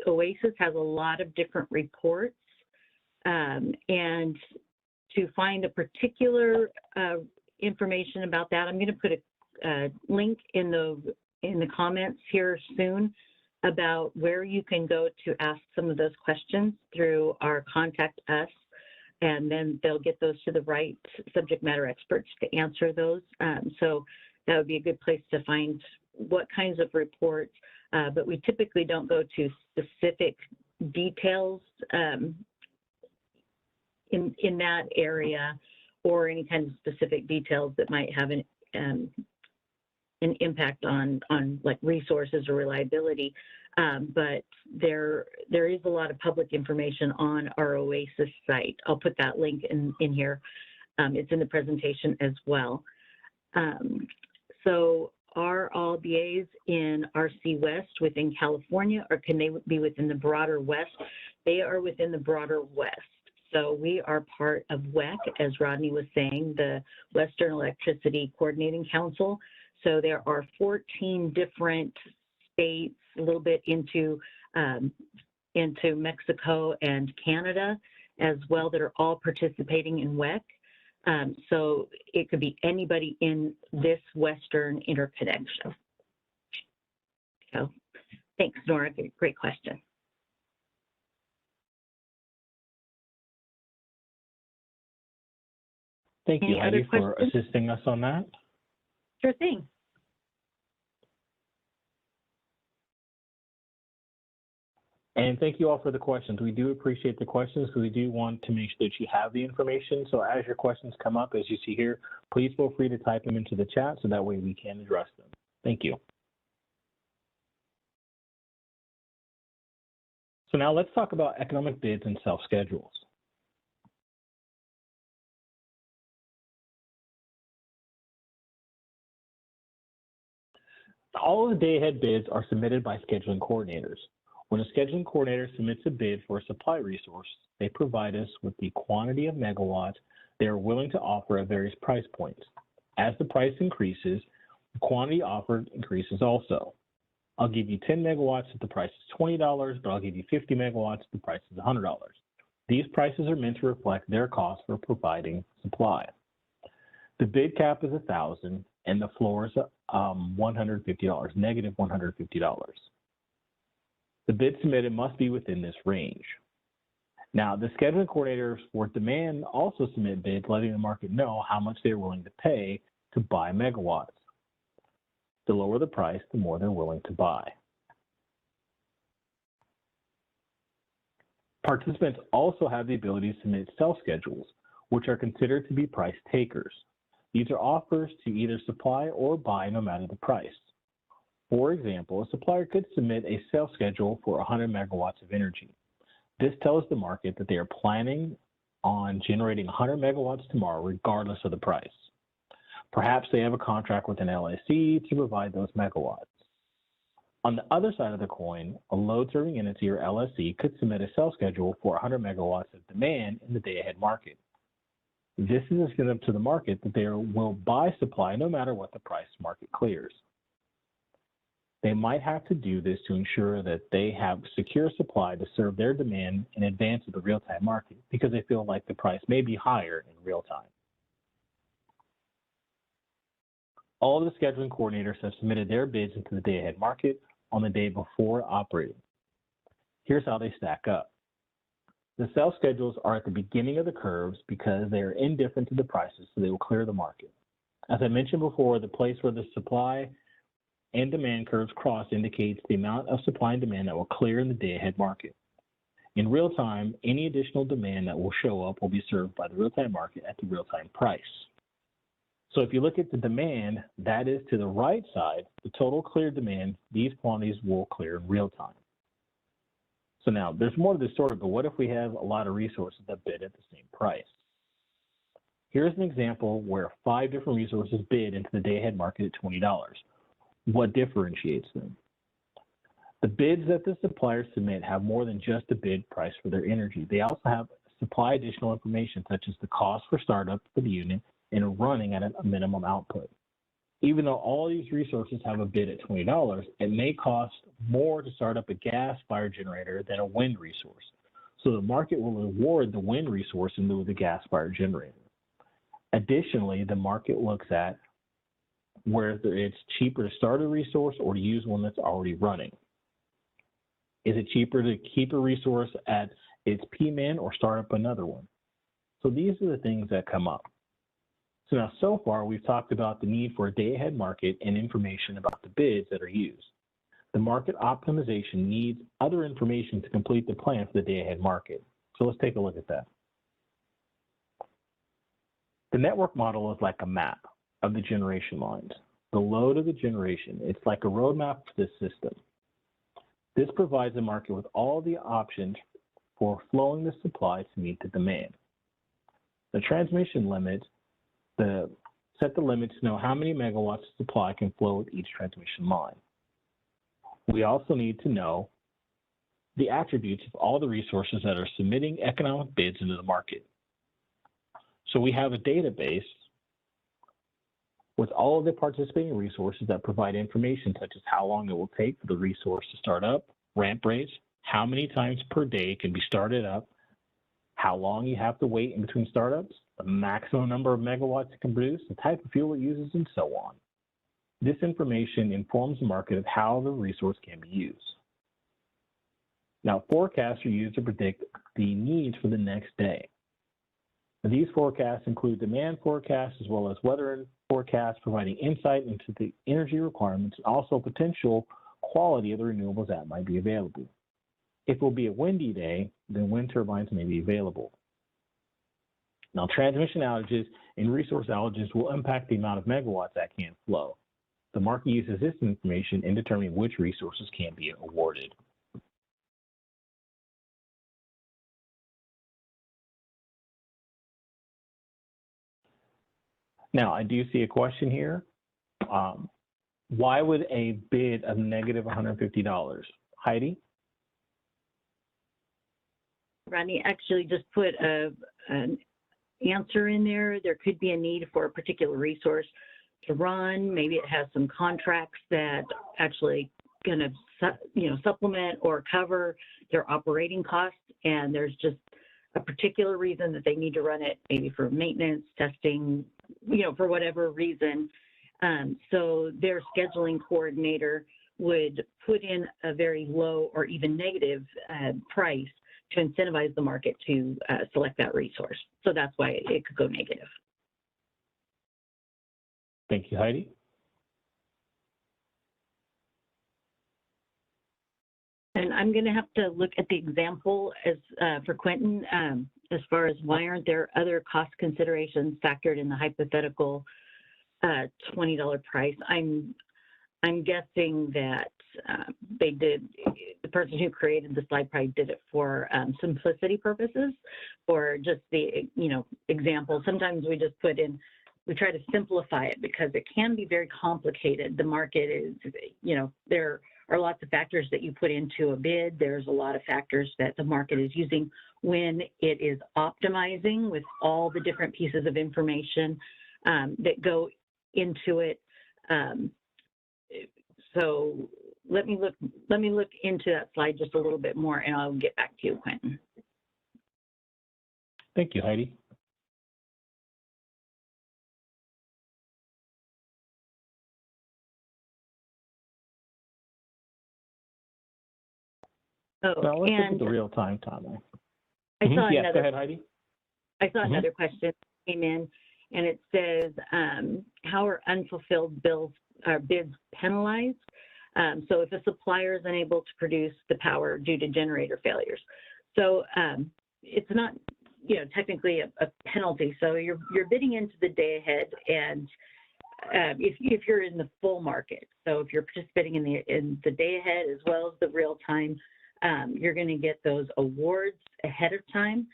Oasis has a lot of different reports, and to find a particular information about that, I'm going to put a link in the comments here soon about where you can go to ask some of those questions through our Contact Us, and then they'll get those to the right subject matter experts to answer those. So that would be a good place to find what kinds of reports, but we typically don't go to specific details in that area, or any kind of specific details that might have an impact on like resources or reliability. But there is a lot of public information on our Oasis site. I'll put that link in here. It's in the presentation as well. So are all BAs in RC West within California, or can they be within the broader West? They are within the broader West. So we are part of WEC, as Rodney was saying, the Western Electricity Coordinating Council. So there are 14 different states, a little bit into Mexico and Canada as well, that are all participating in WEC. So it could be anybody in this Western interconnection. So thanks, Nora, great question. Thank you, Heidi, for assisting us on that. Sure thing. And thank you all for the questions. We do appreciate the questions because we do want to make sure that you have the information. So as your questions come up, as you see here, please feel free to type them into the chat so that way we can address them. Thank you. So now let's talk about economic bids and self-schedules. All of the day-ahead bids are submitted by scheduling coordinators. When a scheduling coordinator submits a bid for a supply resource, they provide us with the quantity of megawatts they are willing to offer at various price points. As the price increases, the quantity offered increases also. I'll give you 10 megawatts if the price is $20, but I'll give you 50 megawatts if the price is $100. These prices are meant to reflect their cost for providing supply. The bid cap is $1,000 and the floor is $150, negative $150. The bid submitted must be within this range. Now, the scheduling coordinators for demand also submit bids letting the market know how much they're willing to pay to buy megawatts. The lower the price, the more they're willing to buy. Participants also have the ability to submit self-schedules, which are considered to be price takers. These are offers to either supply or buy no matter the price. For example, a supplier could submit a sales schedule for 100 megawatts of energy. This tells the market that they are planning on generating 100 megawatts tomorrow regardless of the price. Perhaps they have a contract with an LSC to provide those megawatts. On the other side of the coin, a load-serving entity or LSC could submit a sales schedule for 100 megawatts of demand in the day-ahead market. This is a incentive to the market that they will buy supply no matter what the price market clears. They might have to do this to ensure that they have secure supply to serve their demand in advance of the real-time market because they feel like the price may be higher in real time. All of the scheduling coordinators have submitted their bids into the day-ahead market on the day before operating. Here's how they stack up. The sales schedules are at the beginning of the curves because they are indifferent to the prices, so they will clear the market. As I mentioned before, the place where the supply and demand curves cross indicates the amount of supply and demand that will clear in the day-ahead market. In real time, any additional demand that will show up will be served by the real-time market at the real-time price. So if you look at the demand, that is to the right side, the total cleared demand, these quantities will clear in real time. So now, there's more to this story, but what if we have a lot of resources that bid at the same price? Here's an example where 5 different resources bid into the day-ahead market at $20. What differentiates them? The bids that the suppliers submit have more than just a bid price for their energy. They also have supply additional information such as the cost for startup for the unit and running at a minimum output. Even though all these resources have a bid at $20, it may cost more to start up a gas-fired generator than a wind resource. So the market will reward the wind resource in lieu of the gas-fired generator. Additionally, the market looks at whether it's cheaper to start a resource or to use one that's already running. Is it cheaper to keep a resource at its PMAN or start up another one? So these are the things that come up. So now, so far, we've talked about the need for a day-ahead market and information about the bids that are used. The market optimization needs other information to complete the plan for the day-ahead market. So let's take a look at that. The network model is like a map of the generation lines. The load of the generation, it's like a roadmap for this system. This provides the market with all the options for flowing the supply to meet the demand. The transmission limits set the limits to know how many megawatts of supply can flow with each transmission line. We also need to know the attributes of all the resources that are submitting economic bids into the market. So we have a database with all of the participating resources that provide information such as how long it will take for the resource to start up, ramp rates, how many times per day it can be started up, how long you have to wait in between startups, the maximum number of megawatts it can produce, the type of fuel it uses, and so on. This information informs the market of how the resource can be used. Now, forecasts are used to predict the needs for the next day. Now, these forecasts include demand forecasts as well as weather forecasts, providing insight into the energy requirements and also potential quality of the renewables that might be available. If it will be a windy day, then wind turbines may be available. Now, transmission outages and resource outages will impact the amount of megawatts that can flow. The market uses this information in determining which resources can be awarded. Now, I do see a question here. Why would a bid of negative $150? Heidi? Rodney actually just put an answer in there. There could be a need for a particular resource to run. Maybe it has some contracts that actually going to supplement or cover their operating costs, and there's just a particular reason that they need to run it, maybe for maintenance, testing, for whatever reason. So their scheduling coordinator would put in a very low or even negative price to incentivize the market to select that resource. So that's why it could go negative. Thank you, Heidi. And I'm going to have to look at the example as for Quentin, as far as why aren't there other cost considerations factored in the hypothetical $20 price. I'm guessing that they did, the person who created the slide probably did it for simplicity purposes, or just the example. Sometimes we just put in, we try to simplify it because it can be very complicated. The market is, there are lots of factors that you put into a bid. There's a lot of factors that the market is using when it is optimizing with all the different pieces of information that go into it. So let me look into that slide just a little bit more, and I'll get back to you, Quentin. Thank you, Heidi. Oh, now let's look and at the real-time timeline. I saw yes, another. go ahead, Heidi. I saw another question that came in, and it says, "How are unfulfilled bids penalized?" So if a supplier is unable to produce the power due to generator failures, so it's not, technically a penalty. So you're bidding into the day ahead, and if you're in the full market, so if you're participating in the day ahead as well as the real time, you're going to get those awards ahead of time.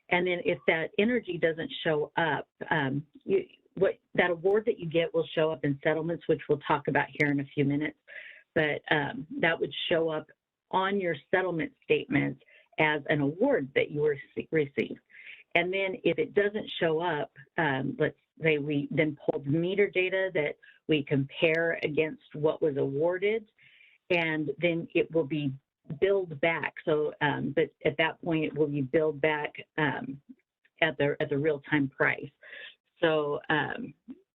And then if that energy doesn't show up, that award that you get will show up in settlements, which we'll talk about here in a few minutes. But that would show up on your settlement statements as an award that you received. And then if it doesn't show up, let's say we then pull the meter data that we compare against what was awarded, and then it will be billed back. So, but at that point, it will be billed back at the real-time price. So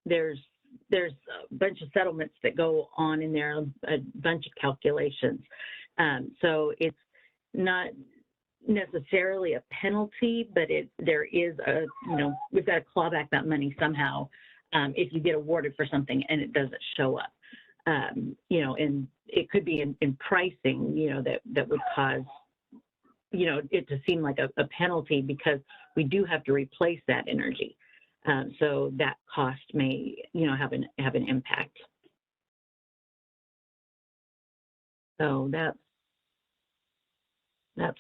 there's a bunch of settlements that go on in there, a bunch of calculations. So it's not necessarily a penalty, but there is a, we've got to claw back that money somehow if you get awarded for something and it doesn't show up. And it could be in pricing, that would cause, it to seem like a penalty because we do have to replace that energy. So that cost may, have an impact. So that's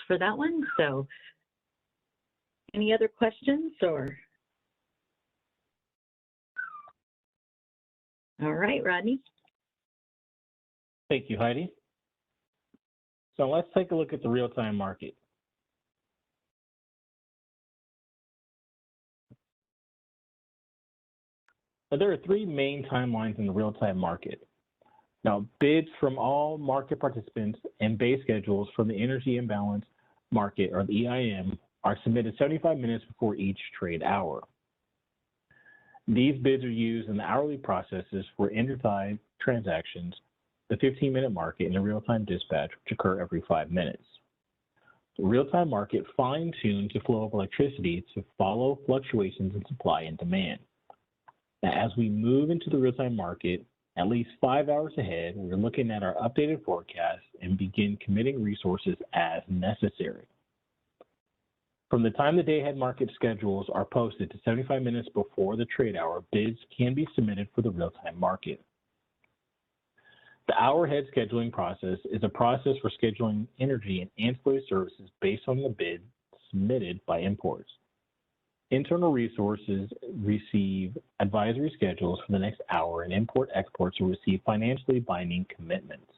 for that one. So any other questions or? All right, Rodney. Thank you, Heidi. So let's take a look at the real-time market. Now, there are three main timelines in the real-time market. Now, bids from all market participants and base schedules from the Energy Imbalance market, or the EIM, are submitted 75 minutes before each trade hour. These bids are used in the hourly processes for intertime transactions, the 15-minute market, and the real-time dispatch, which occur every 5 minutes. The real-time market fine-tunes the flow of electricity to follow fluctuations in supply and demand. Now, as we move into the real-time market, At least 5 hours ahead, we're looking at our updated forecast and begin committing resources as necessary. From the time the day-ahead market schedules are posted to 75 minutes before the trade hour, bids can be submitted for the real-time market. The hour-ahead scheduling process is a process for scheduling energy and ancillary services based on the bid submitted by imports. Internal resources receive advisory schedules for the next hour, and import-exports will receive financially binding commitments.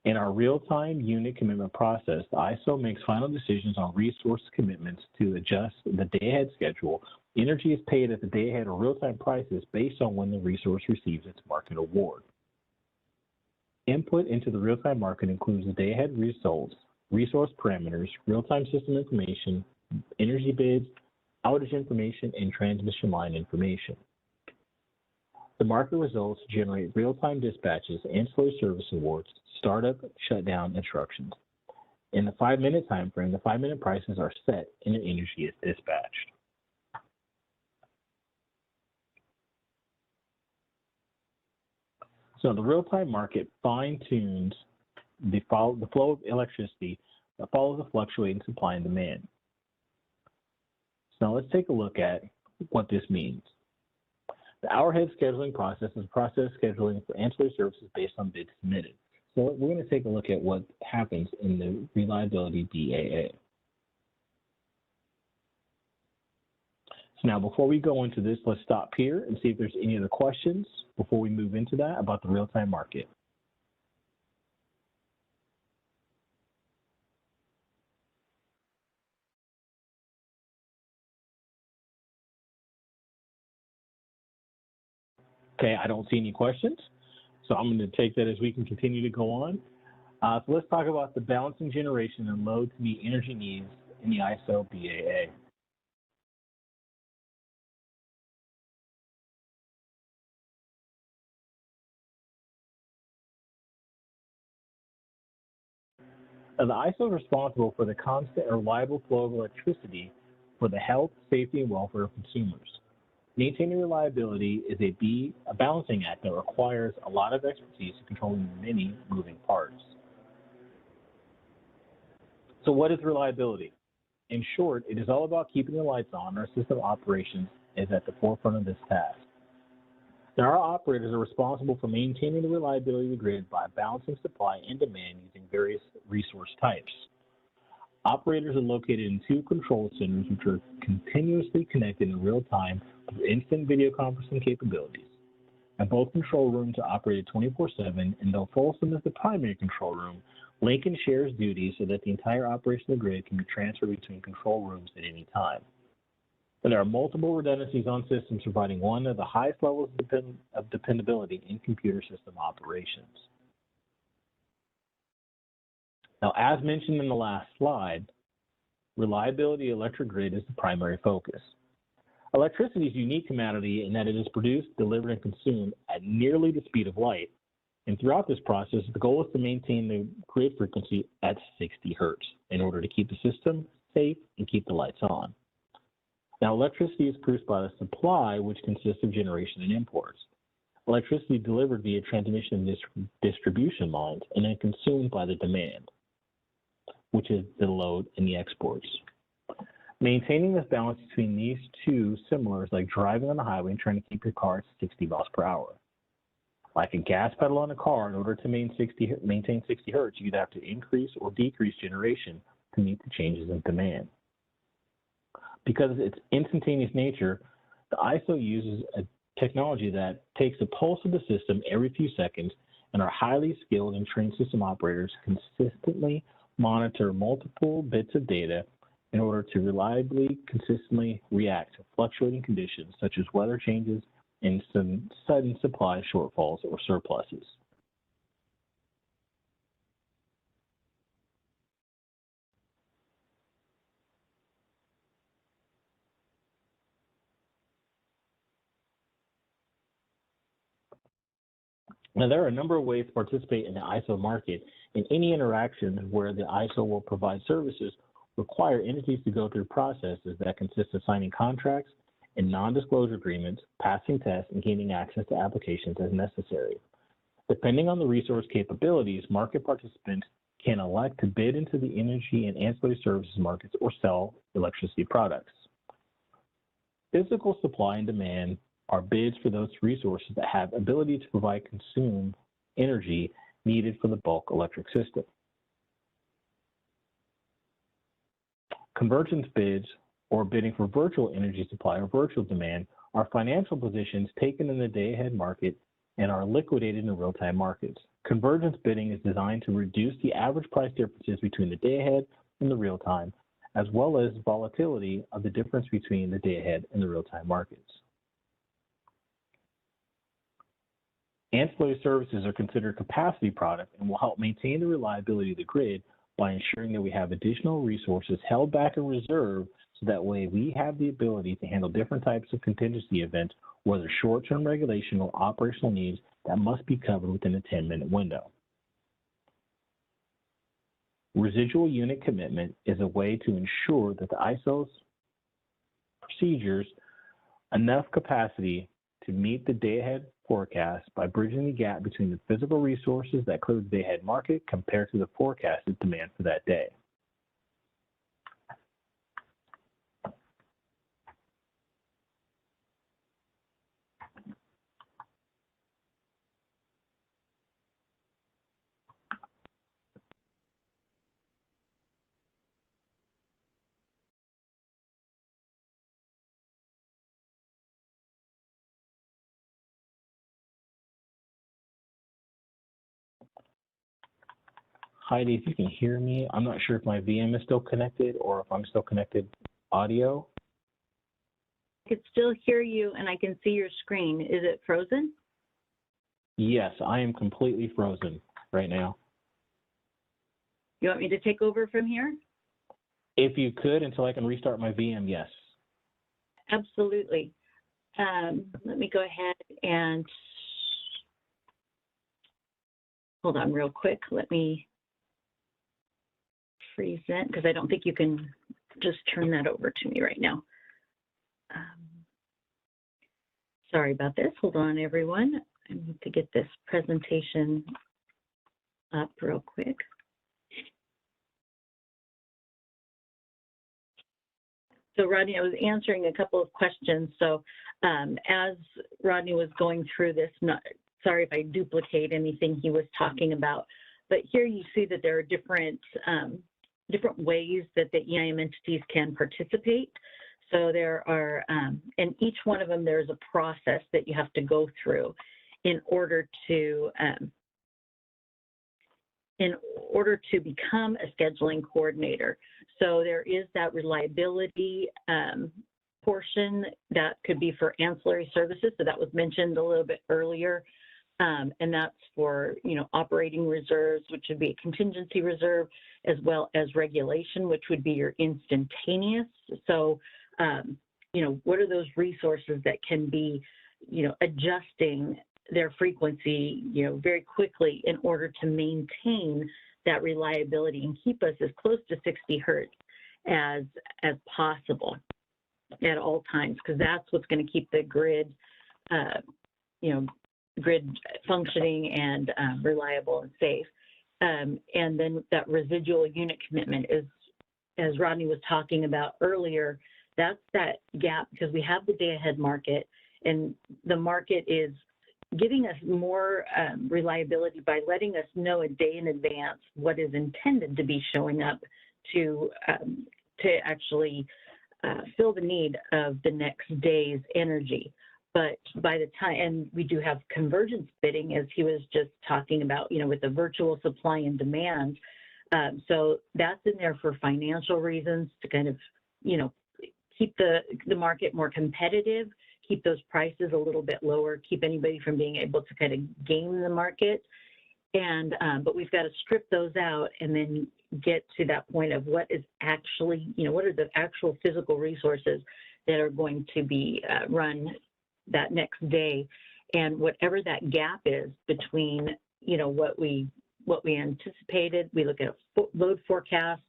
In our real-time unit commitment process, the ISO makes final decisions on resource commitments to adjust the day-ahead schedule. Energy is paid at the day-ahead or real-time prices based on when the resource receives its market award. Input into the real-time market includes the day-ahead results, resource parameters, real-time system information, energy bids, outage information, and transmission line information. The market results generate real-time dispatches, ancillary service awards, startup, shutdown instructions. In the 5-minute time frame, the 5-minute prices are set and the energy is dispatched. So the real-time market fine-tunes the flow of electricity that follows the fluctuating supply and demand. So now let's take a look at what this means. The hour-ahead scheduling process is a process of scheduling for ancillary services based on bids submitted. So we're going to take a look at what happens in the reliability BAA. So now before we go into this, let's stop here and see if there's any other questions before we move into that about the real-time market. Okay, I don't see any questions, so I'm going to take that as we can continue to go on. So let's talk about the balancing generation and load to meet energy needs in the ISO BAA. Now, the ISO is responsible for the constant and reliable flow of electricity for the health, safety, and welfare of consumers. Maintaining reliability is a balancing act that requires a lot of expertise in controlling many moving parts. So what is reliability? In short, it is all about keeping the lights on. Our system operations is at the forefront of this task. Now, our operators are responsible for maintaining the reliability of the grid by balancing supply and demand using various resource types. Operators are located in 2 control centers which are continuously connected in real time through instant video conferencing capabilities. And both control rooms are operated 24/7, and though Folsom is the primary control room, Lincoln shares duties so that the entire operation of the grid can be transferred between control rooms at any time. And there are multiple redundancies on systems providing one of the highest levels of dependability in computer system operations. Now, as mentioned in the last slide, reliability of the electric grid is the primary focus. Electricity is a unique commodity in that it is produced, delivered, and consumed at nearly the speed of light. And throughout this process, the goal is to maintain the grid frequency at 60 hertz in order to keep the system safe and keep the lights on. Now, electricity is produced by the supply, which consists of generation and imports. Electricity delivered via transmission and distribution lines, and then consumed by the demand, which is the load and the exports. Maintaining this balance between these two similar is like driving on the highway and trying to keep your car at 60 miles per hour. Like a gas pedal on a car, in order to maintain 60 hertz, you'd have to increase or decrease generation to meet the changes in demand. Because of its instantaneous nature, the ISO uses a technology that takes a pulse of the system every few seconds, and our highly skilled and trained system operators consistently monitor multiple bits of data in order to reliably, consistently react to fluctuating conditions such as weather changes and some sudden supply shortfalls or surpluses. Now, there are a number of ways to participate in the ISO market, and any interactions where the ISO will provide services require entities to go through processes that consist of signing contracts in non-disclosure agreements, passing tests, and gaining access to applications as necessary. Depending on the resource capabilities, market participants can elect to bid into the energy and ancillary services markets or sell electricity products. Physical supply and demand are bids for those resources that have ability to provide consumed energy needed for the bulk electric system. Convergence bids, or bidding for virtual energy supply or virtual demand, are financial positions taken in the day-ahead market and are liquidated in real-time markets. Convergence bidding is designed to reduce the average price differences between the day-ahead and the real-time, as well as volatility of the difference between the day-ahead and the real-time markets. Ancillary services are considered capacity products and will help maintain the reliability of the grid by ensuring that we have additional resources held back in reserve, so that way we have the ability to handle different types of contingency events, whether short-term regulation or operational needs that must be covered within a 10-minute window. Residual unit commitment is a way to ensure that the ISO's procedures enough capacity to meet the day-ahead forecast by bridging the gap between the physical resources that clear the day-ahead market compared to the forecasted demand for that day. Heidi, if you can hear me, I'm not sure if my VM is still connected or if I'm still connected audio. I can still hear you and I can see your screen. Is it frozen? Yes, I am completely frozen right now. You want me to take over from here? If you could, until I can restart my VM, yes. Absolutely. Let me go ahead and hold on real quick. Let me present, because I don't think you can just turn that over to me right now. Sorry about this. Hold on, everyone. I need to get this presentation up real quick. So Rodney, I was answering a couple of questions. So as Rodney was going through this, sorry if I duplicate anything he was talking about, but here you see that there are different ways that the EIM entities can participate. So there are, and each one of them, there's a process that you have to go through in order to become a scheduling coordinator. So there is that reliability portion that could be for ancillary services. So that was mentioned a little bit earlier. And that's for, operating reserves, which would be a contingency reserve, as well as regulation, which would be your instantaneous. So, what are those resources that can be, adjusting their frequency, very quickly in order to maintain that reliability and keep us as close to 60 hertz as possible at all times, because that's what's going to keep the grid, grid functioning and reliable and safe. And then that residual unit commitment is, as Rodney was talking about earlier, that's that gap, because we have the day-ahead market, and the market is giving us more reliability by letting us know a day in advance what is intended to be showing up to actually fill the need of the next day's energy. But by the time, and we do have convergence bidding, as he was just talking about, with the virtual supply and demand. So that's in there for financial reasons to kind of, keep the market more competitive, keep those prices a little bit lower, keep anybody from being able to kind of game the market. And, but we've got to strip those out and then get to that point of what is actually, what are the actual physical resources that are going to be run that next day, and whatever that gap is between, what we anticipated. We look at a load forecast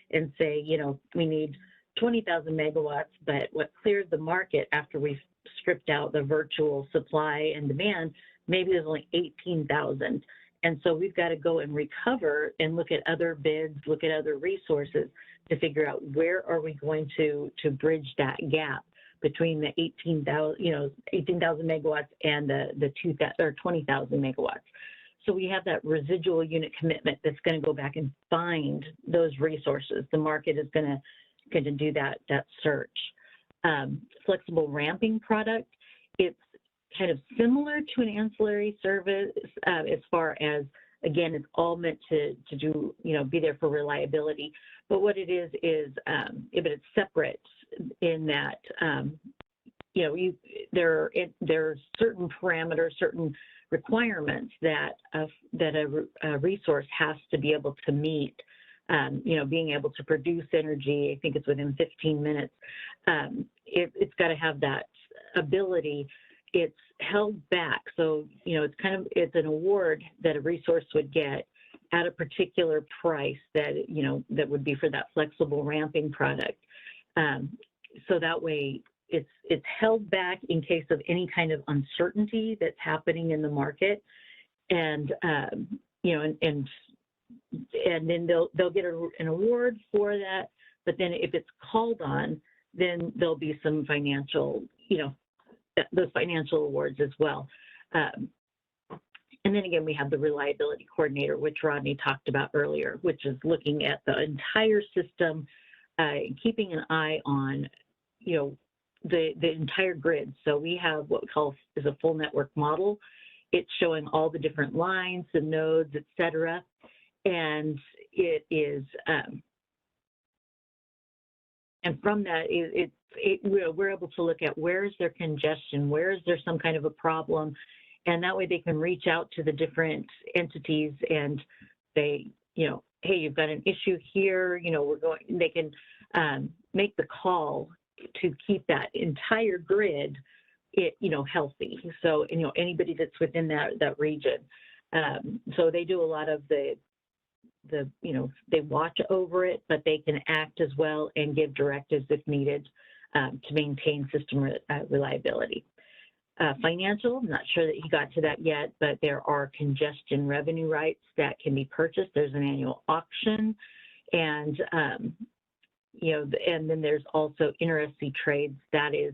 and say, we need 20,000 megawatts, but what cleared the market after we stripped out the virtual supply and demand, maybe there's only 18,000. And so we've got to go and recover and look at other bids, look at other resources to figure out where are we going to bridge that gap between the 18,000, 18,000 megawatts and the 20,000 megawatts. So we have that residual unit commitment that's going to go back and find those resources. The market is going to do that search. Flexible ramping product, it's kind of similar to an ancillary service as far as, again, it's all meant to do, be there for reliability. But what it is but it's separate in that, there are certain parameters, certain requirements that a resource has to be able to meet. Being able to produce energy, I think it's within 15 minutes. It's got to have that ability. It's held back. So, it's an award that a resource would get at a particular price that, that would be for that flexible ramping product. So that way it's held back in case of any kind of uncertainty that's happening in the market. And, and then they'll get an award for that. But then if it's called on, then there'll be some financial, those financial awards as well. And then again, we have the reliability coordinator, which Rodney talked about earlier, which is looking at the entire system, keeping an eye on, the entire grid. So we have what we call is a full network model. It's showing all the different lines, the nodes, et cetera. And it is, and from that, we're able to look at where is there congestion, where is there some kind of a problem, and that way they can reach out to the different entities and say, hey, you've got an issue here, they can make the call to keep that entire grid, healthy. So, anybody that's within that region. So they do a lot of they watch over it, but they can act as well and give directives if needed to maintain system reliability. Financial, I'm not sure that he got to that yet, but there are congestion revenue rights that can be purchased. There's an annual auction, and and then there's also inter-SC trades. That is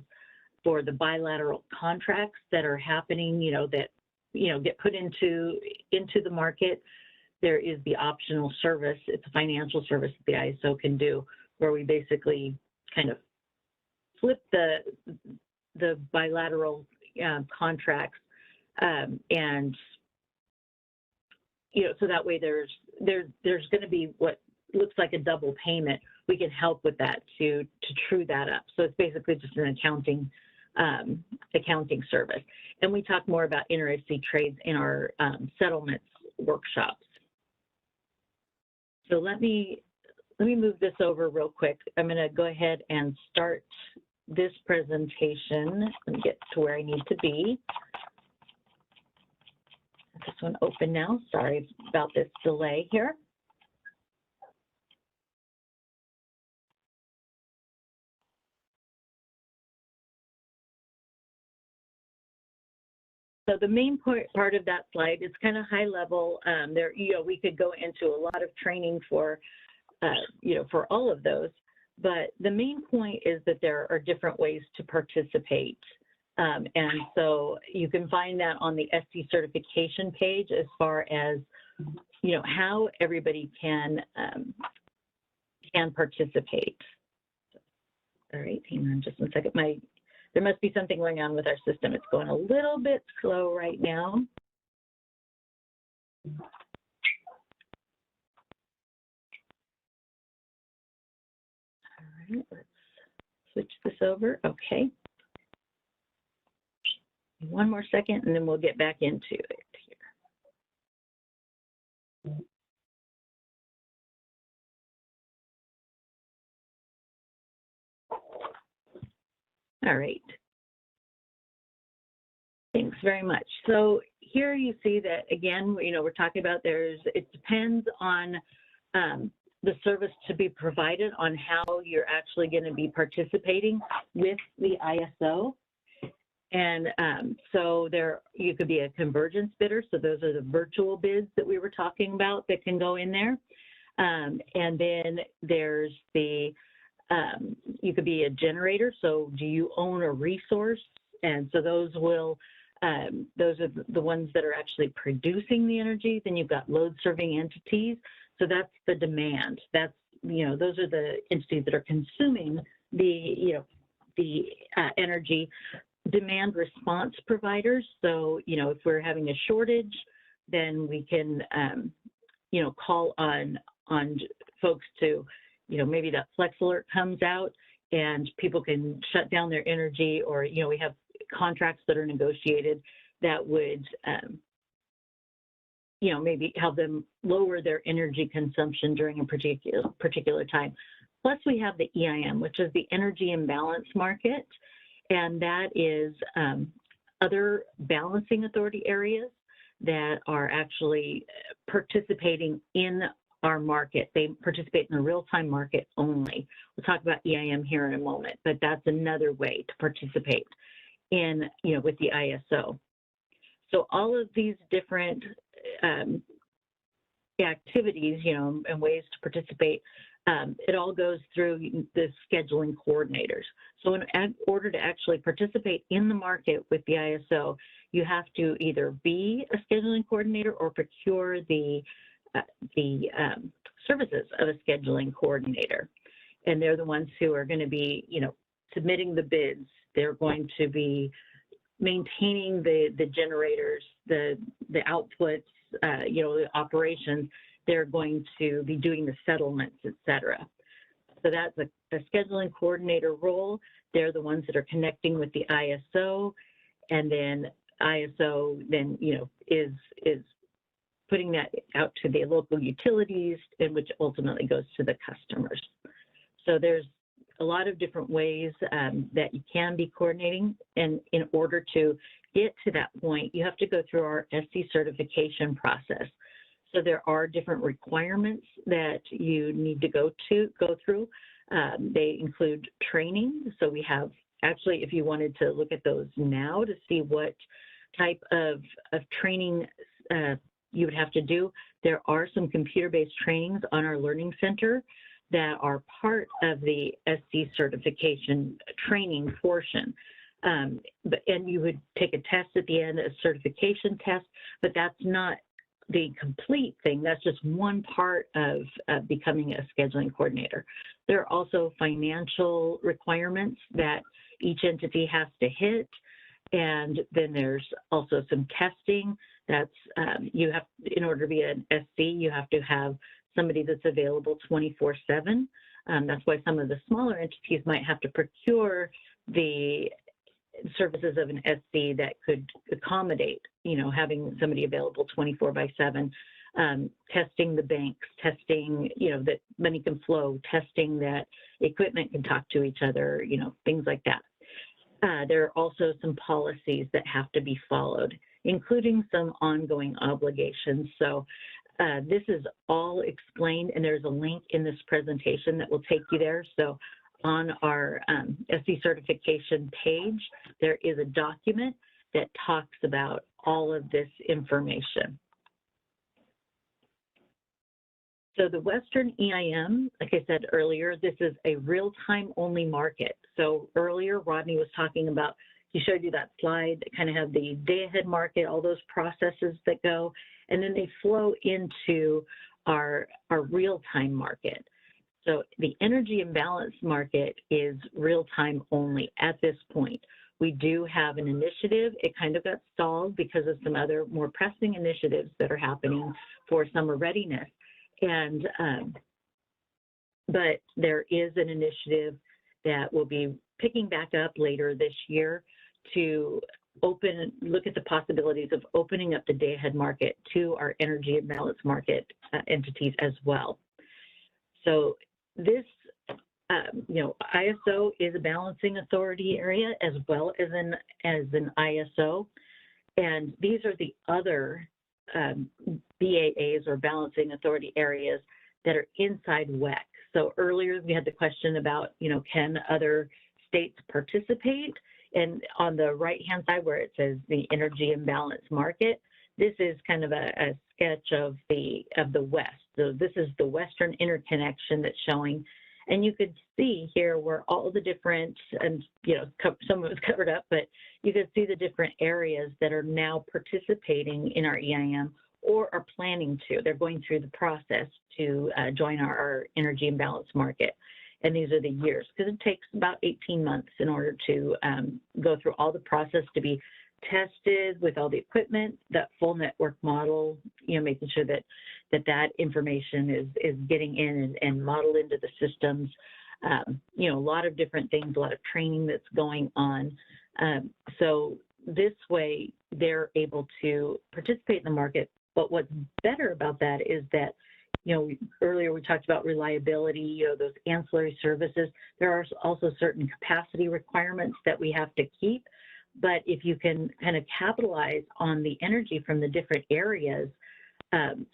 for the bilateral contracts that are happening, that get put into the market. There is the optional service. It's a financial service that the ISO can do, where we basically kind of flip the bilateral contracts, and so that way there's going to be what looks like a double payment. We can help with that to true that up. So it's basically just an accounting service. And we talk more about inter-SC trades in our settlements workshops. So let me move this over real quick. I'm going to go ahead and start this presentation and get to where I need to be. This one open now. Sorry about this delay here. So the main part of that slide is kind of high level. We could go into a lot of training for, for all of those. But the main point is that there are different ways to participate. And so you can find that on the SC certification page as far as, how everybody can participate. All right, hang on just one second. There must be something going on with our system. It's going a little bit slow right now. All right, let's switch this over. Okay. One more second, and then we'll get back into it here. All right. Thanks very much. So here you see that, again, we're talking about it depends on the service to be provided on how you're actually going to be participating with the ISO. And so you could be a convergence bidder. So those are the virtual bids that we were talking about that can go in there. And then there's the, you could be a generator. So do you own a resource? And so those will, those are the ones that are actually producing the energy. Then you've got load serving entities. So that's the demand. That's, those are the entities that are consuming the, the energy. Demand response providers. So, if we're having a shortage, then we can, call on folks to, maybe that Flex Alert comes out and people can shut down their energy, or, we have contracts that are negotiated that would, maybe help them lower their energy consumption during a particular time. Plus we have the EIM, which is the Energy Imbalance market. And that is other balancing authority areas that are actually participating in our market. They participate in the real-time market only. We'll talk about EIM here in a moment, but that's another way to participate in, with the ISO. So all of these different activities, and ways to participate, it all goes through the scheduling coordinators. So in order to actually participate in the market with the ISO, you have to either be a scheduling coordinator or procure the services of a scheduling coordinator. And they're the ones who are going to be, submitting the bids. They're going to be maintaining the generators, the outputs, the operations. They're going to be doing the settlements, et cetera. So that's a scheduling coordinator role. They're the ones that are connecting with the ISO, and then ISO then, is putting that out to the local utilities, and which ultimately goes to the customers. So there's a lot of different ways that you can be coordinating, and in order to get to that point, you have to go through our SC certification process. So there are different requirements that you need to go through. They include training. So we have, actually, if you wanted to look at those now to see what type of training you would have to do, there are some computer-based trainings on our Learning Center that are part of the SC certification training portion. And you would take a test at the end, a certification test, but that's not the complete thing. That's just one part of becoming a scheduling coordinator. There are also financial requirements that each entity has to hit. And then there's also some testing. That's, you have, in order to be an SC, you have to have somebody that's available 24/7. That's why some of the smaller entities might have to procure the services of an SC that could accommodate, having somebody available 24/7, testing the banks, testing, that money can flow, testing that equipment can talk to each other, things like that. There are also some policies that have to be followed, including some ongoing obligations. So this is all explained, and there's a link in this presentation that will take you there. So on our SC certification page, there is a document that talks about all of this information. So the Western EIM, like I said earlier, this is a real-time only market. So earlier, Rodney was talking about, he showed you that slide that kind of had the day-ahead market, all those processes that go, and then they flow into our real-time market. So the energy imbalance market is real-time only at this point. We do have an initiative. It kind of got stalled because of some other more pressing initiatives that are happening for summer readiness. And, but there is an initiative that will be picking back up later this year to look at the possibilities of opening up the day-ahead market to our energy imbalance market entities as well. So this, ISO is a balancing authority area as well as an ISO, and these are the other BAAs or balancing authority areas that are inside WEC. So earlier we had the question about, can other states participate? And on the right-hand side where it says the energy imbalance market, this is kind of a sketch of the West. So this is the Western interconnection that's showing. And you could see here where all the different, and some of it's covered up, but you could see the different areas that are now participating in our EIM or are planning to. They're going through the process to join our energy imbalance market. And these are the years, because it takes about 18 months in order to go through all the process to be tested with all the equipment, that full network model, making sure that that information is getting in and modeled into the systems. A lot of different things, a lot of training that's going on. So this way they're able to participate in the market. But what's better about that is that, earlier we talked about reliability, those ancillary services. There are also certain capacity requirements that we have to keep. But if you can kind of capitalize on the energy from the different areas,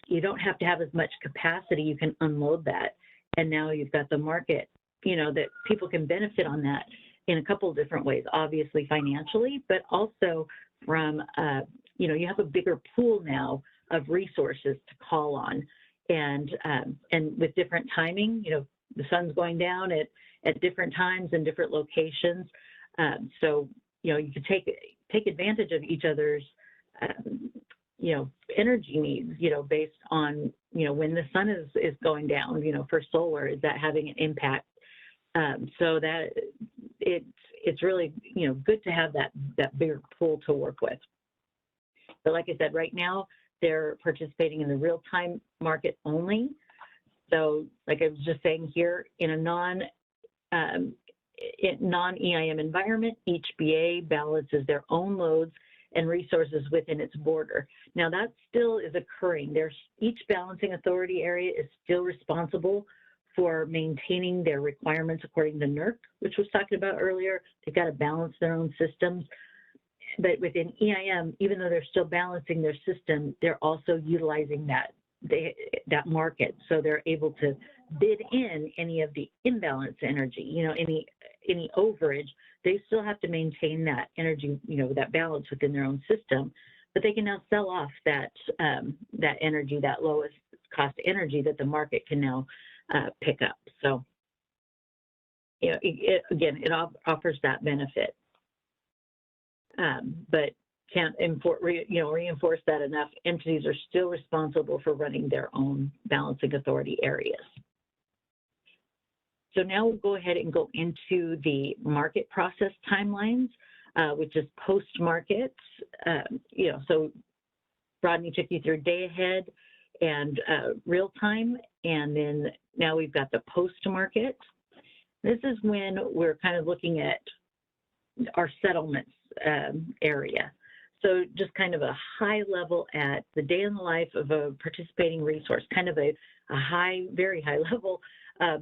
you don't have to have as much capacity. You can unload that. And now you've got the market, that people can benefit on that in a couple of different ways, obviously financially, but also from, you have a bigger pool now of resources to call on. And with different timing, the sun's going down at different times and different locations. So, you can take advantage of each other's, energy needs, based on, when the sun is going down, for solar, is that having an impact? So that it's really, good to have that bigger pool to work with. But like I said, right now, they're participating in the real-time market only. So like I was just saying here, in a non-EIM environment, each BA balances their own loads and resources within its border. Now that still is occurring. Each balancing authority area is still responsible for maintaining their requirements according to NERC, which was talking about earlier. They've got to balance their own systems. But within EIM, even though they're still balancing their system, they're also utilizing that market. So they're able to bid in any of the imbalance energy, any overage. They still have to maintain that energy, that balance within their own system, but they can now sell off that energy, that lowest cost energy that the market can now pick up. So, it offers that benefit. But can't reinforce that enough. Entities are still responsible for running their own balancing authority areas. So now we'll go ahead and go into the market process timelines, which is post-market. So Rodney took you through day ahead and real time, and then now we've got the post-market. This is when we're kind of looking at our settlements area. So just kind of a high level at the day in the life of a participating resource, kind of a very high level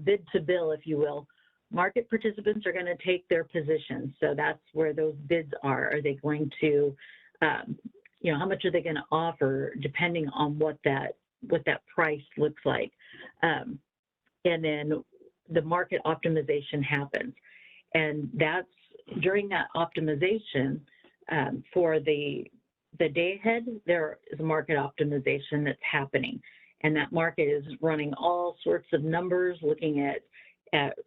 bid to bill, if you will. Market participants are going to take their positions. So that's where those bids are. Are they going to, how much are they going to offer depending on what that price looks like? And then the market optimization happens. And that's during that optimization for the day ahead, there is a market optimization that's happening. And that market is running all sorts of numbers, looking at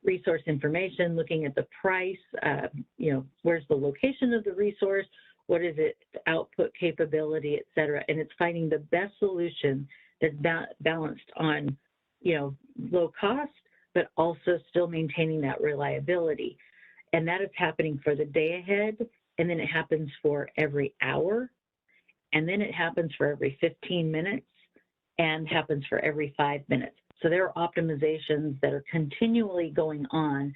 resource information, looking at the price, where's the location of the resource, what is its output capability, et cetera. And it's finding the best solution that's balanced on, low cost, but also still maintaining that reliability. And that is happening for the day ahead, and then it happens for every hour, and then it happens for every 15 minutes, and happens for every 5 minutes. So there are optimizations that are continually going on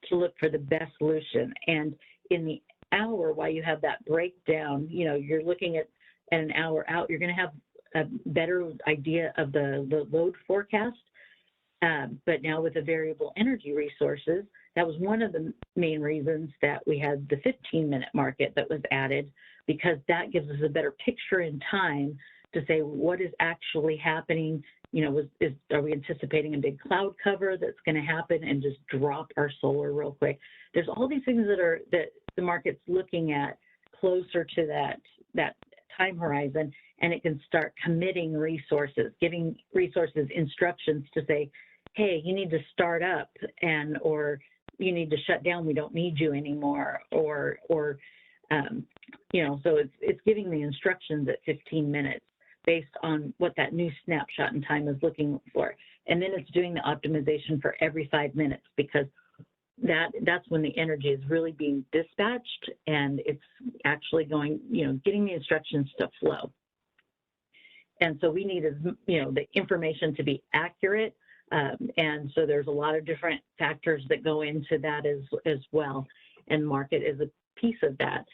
to look for the best solution. And in the hour, while you have that breakdown, you're looking at an hour out, you're going to have a better idea of the load forecast. But now with the variable energy resources, that was one of the main reasons that we had the 15-minute market that was added, because that gives us a better picture in time to say what is actually happening are we anticipating a big cloud cover that's going to happen and just drop our solar real quick? There's all these things that the market's looking at closer to that time horizon, and it can start committing resources, giving resources instructions to say, hey, you need to start up, or you need to shut down, we don't need you anymore, or so it's giving the instructions at 15 minutes based on what that new snapshot in time is looking for. And then it's doing the optimization for every 5 minutes, because that's when the energy is really being dispatched, and it's actually going, getting the instructions to flow. And so we need, the information to be accurate. And so there's a lot of different factors that go into that as well. And market is a piece of that.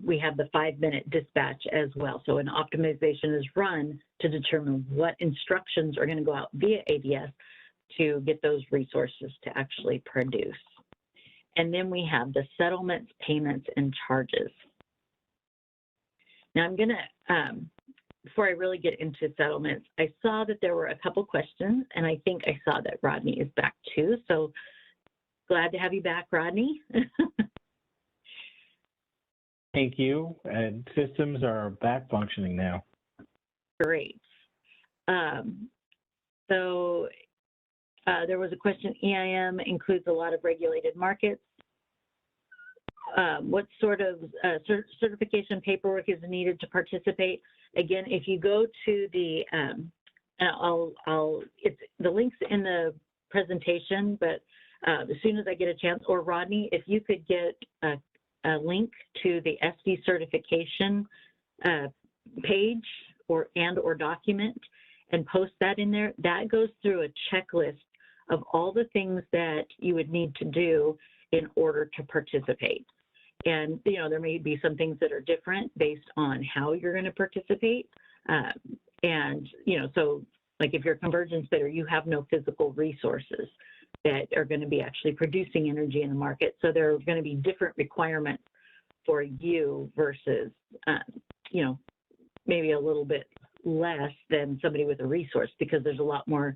We have the 5-minute dispatch as well. So an optimization is run to determine what instructions are going to go out via ADS to get those resources to actually produce. And then we have the settlements, payments, and charges. Now I'm going to, before I really get into settlements, I saw that there were a couple questions, and I think I saw that Rodney is back too. So glad to have you back, Rodney. Thank you. And systems are back functioning now. Great. There was a question, EIM includes a lot of regulated markets. What sort of certification paperwork is needed to participate? Again, if you go to the, the link's in the presentation, but as soon as I get a chance, or Rodney, if you could get a link to the SD certification page or document and post that in there, that goes through a checklist of all the things that you would need to do in order to participate. And, there may be some things that are different based on how you're going to participate. So like if you're a convergence bidder, you have no physical resources that are going to be actually producing energy in the market. So there are going to be different requirements for you versus, maybe a little bit less than somebody with a resource, because there's a lot more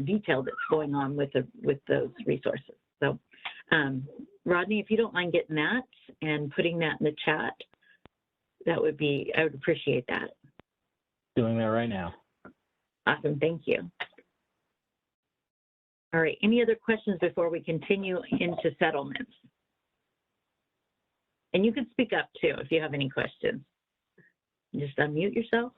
detail that's going on with those resources. So Rodney, if you don't mind getting that and putting that in the chat, I would appreciate that. Doing that right now. Awesome, thank you. All right, any other questions before we continue into settlements? And you can speak up too if you have any questions. Just unmute yourself.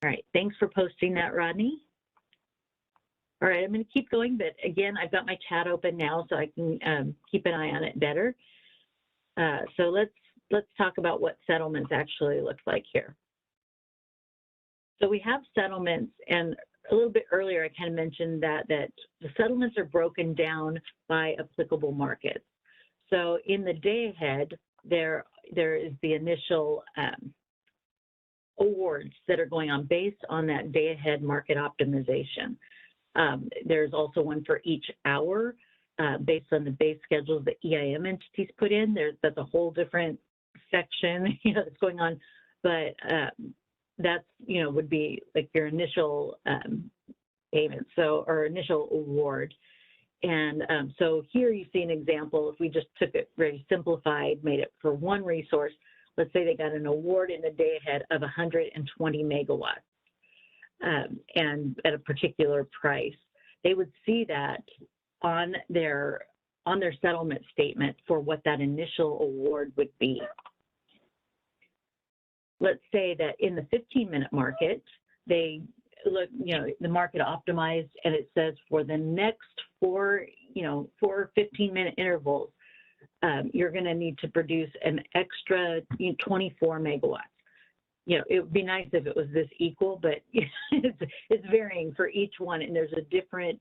All right, thanks for posting that, Rodney. All right, I'm going to keep going, but again, I've got my chat open now so I can keep an eye on it better. So let's talk about what settlements actually look like here. So we have settlements, and a little bit earlier I kind of mentioned that the settlements are broken down by applicable markets. So in the day ahead, there is the initial awards that are going on based on that day ahead market optimization. There's also one for each hour based on the base schedules that EIM entities put in. That's a whole different section that's going on, but that's would be like your initial payment, or initial award. And so here you see an example. If we just took it very simplified, made it for one resource, let's say they got an award in the day ahead of 120 megawatts. And at a particular price, they would see that on their settlement statement for what that initial award would be. Let's say that in the 15-minute market, they look, the market optimized, and it says for the next four 15-minute intervals, you're going to need to produce an extra 24 megawatts. It would be nice if it was this equal, but it's varying for each one, and there's a different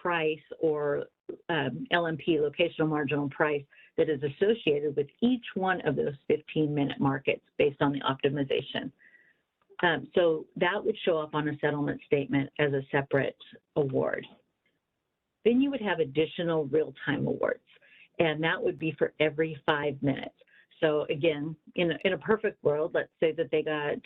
price or LMP, locational marginal price, that is associated with each one of those 15-minute markets based on the optimization. So that would show up on a settlement statement as a separate award. Then you would have additional real-time awards, and that would be for every 5 minutes. So again, in a perfect world, let's say that they got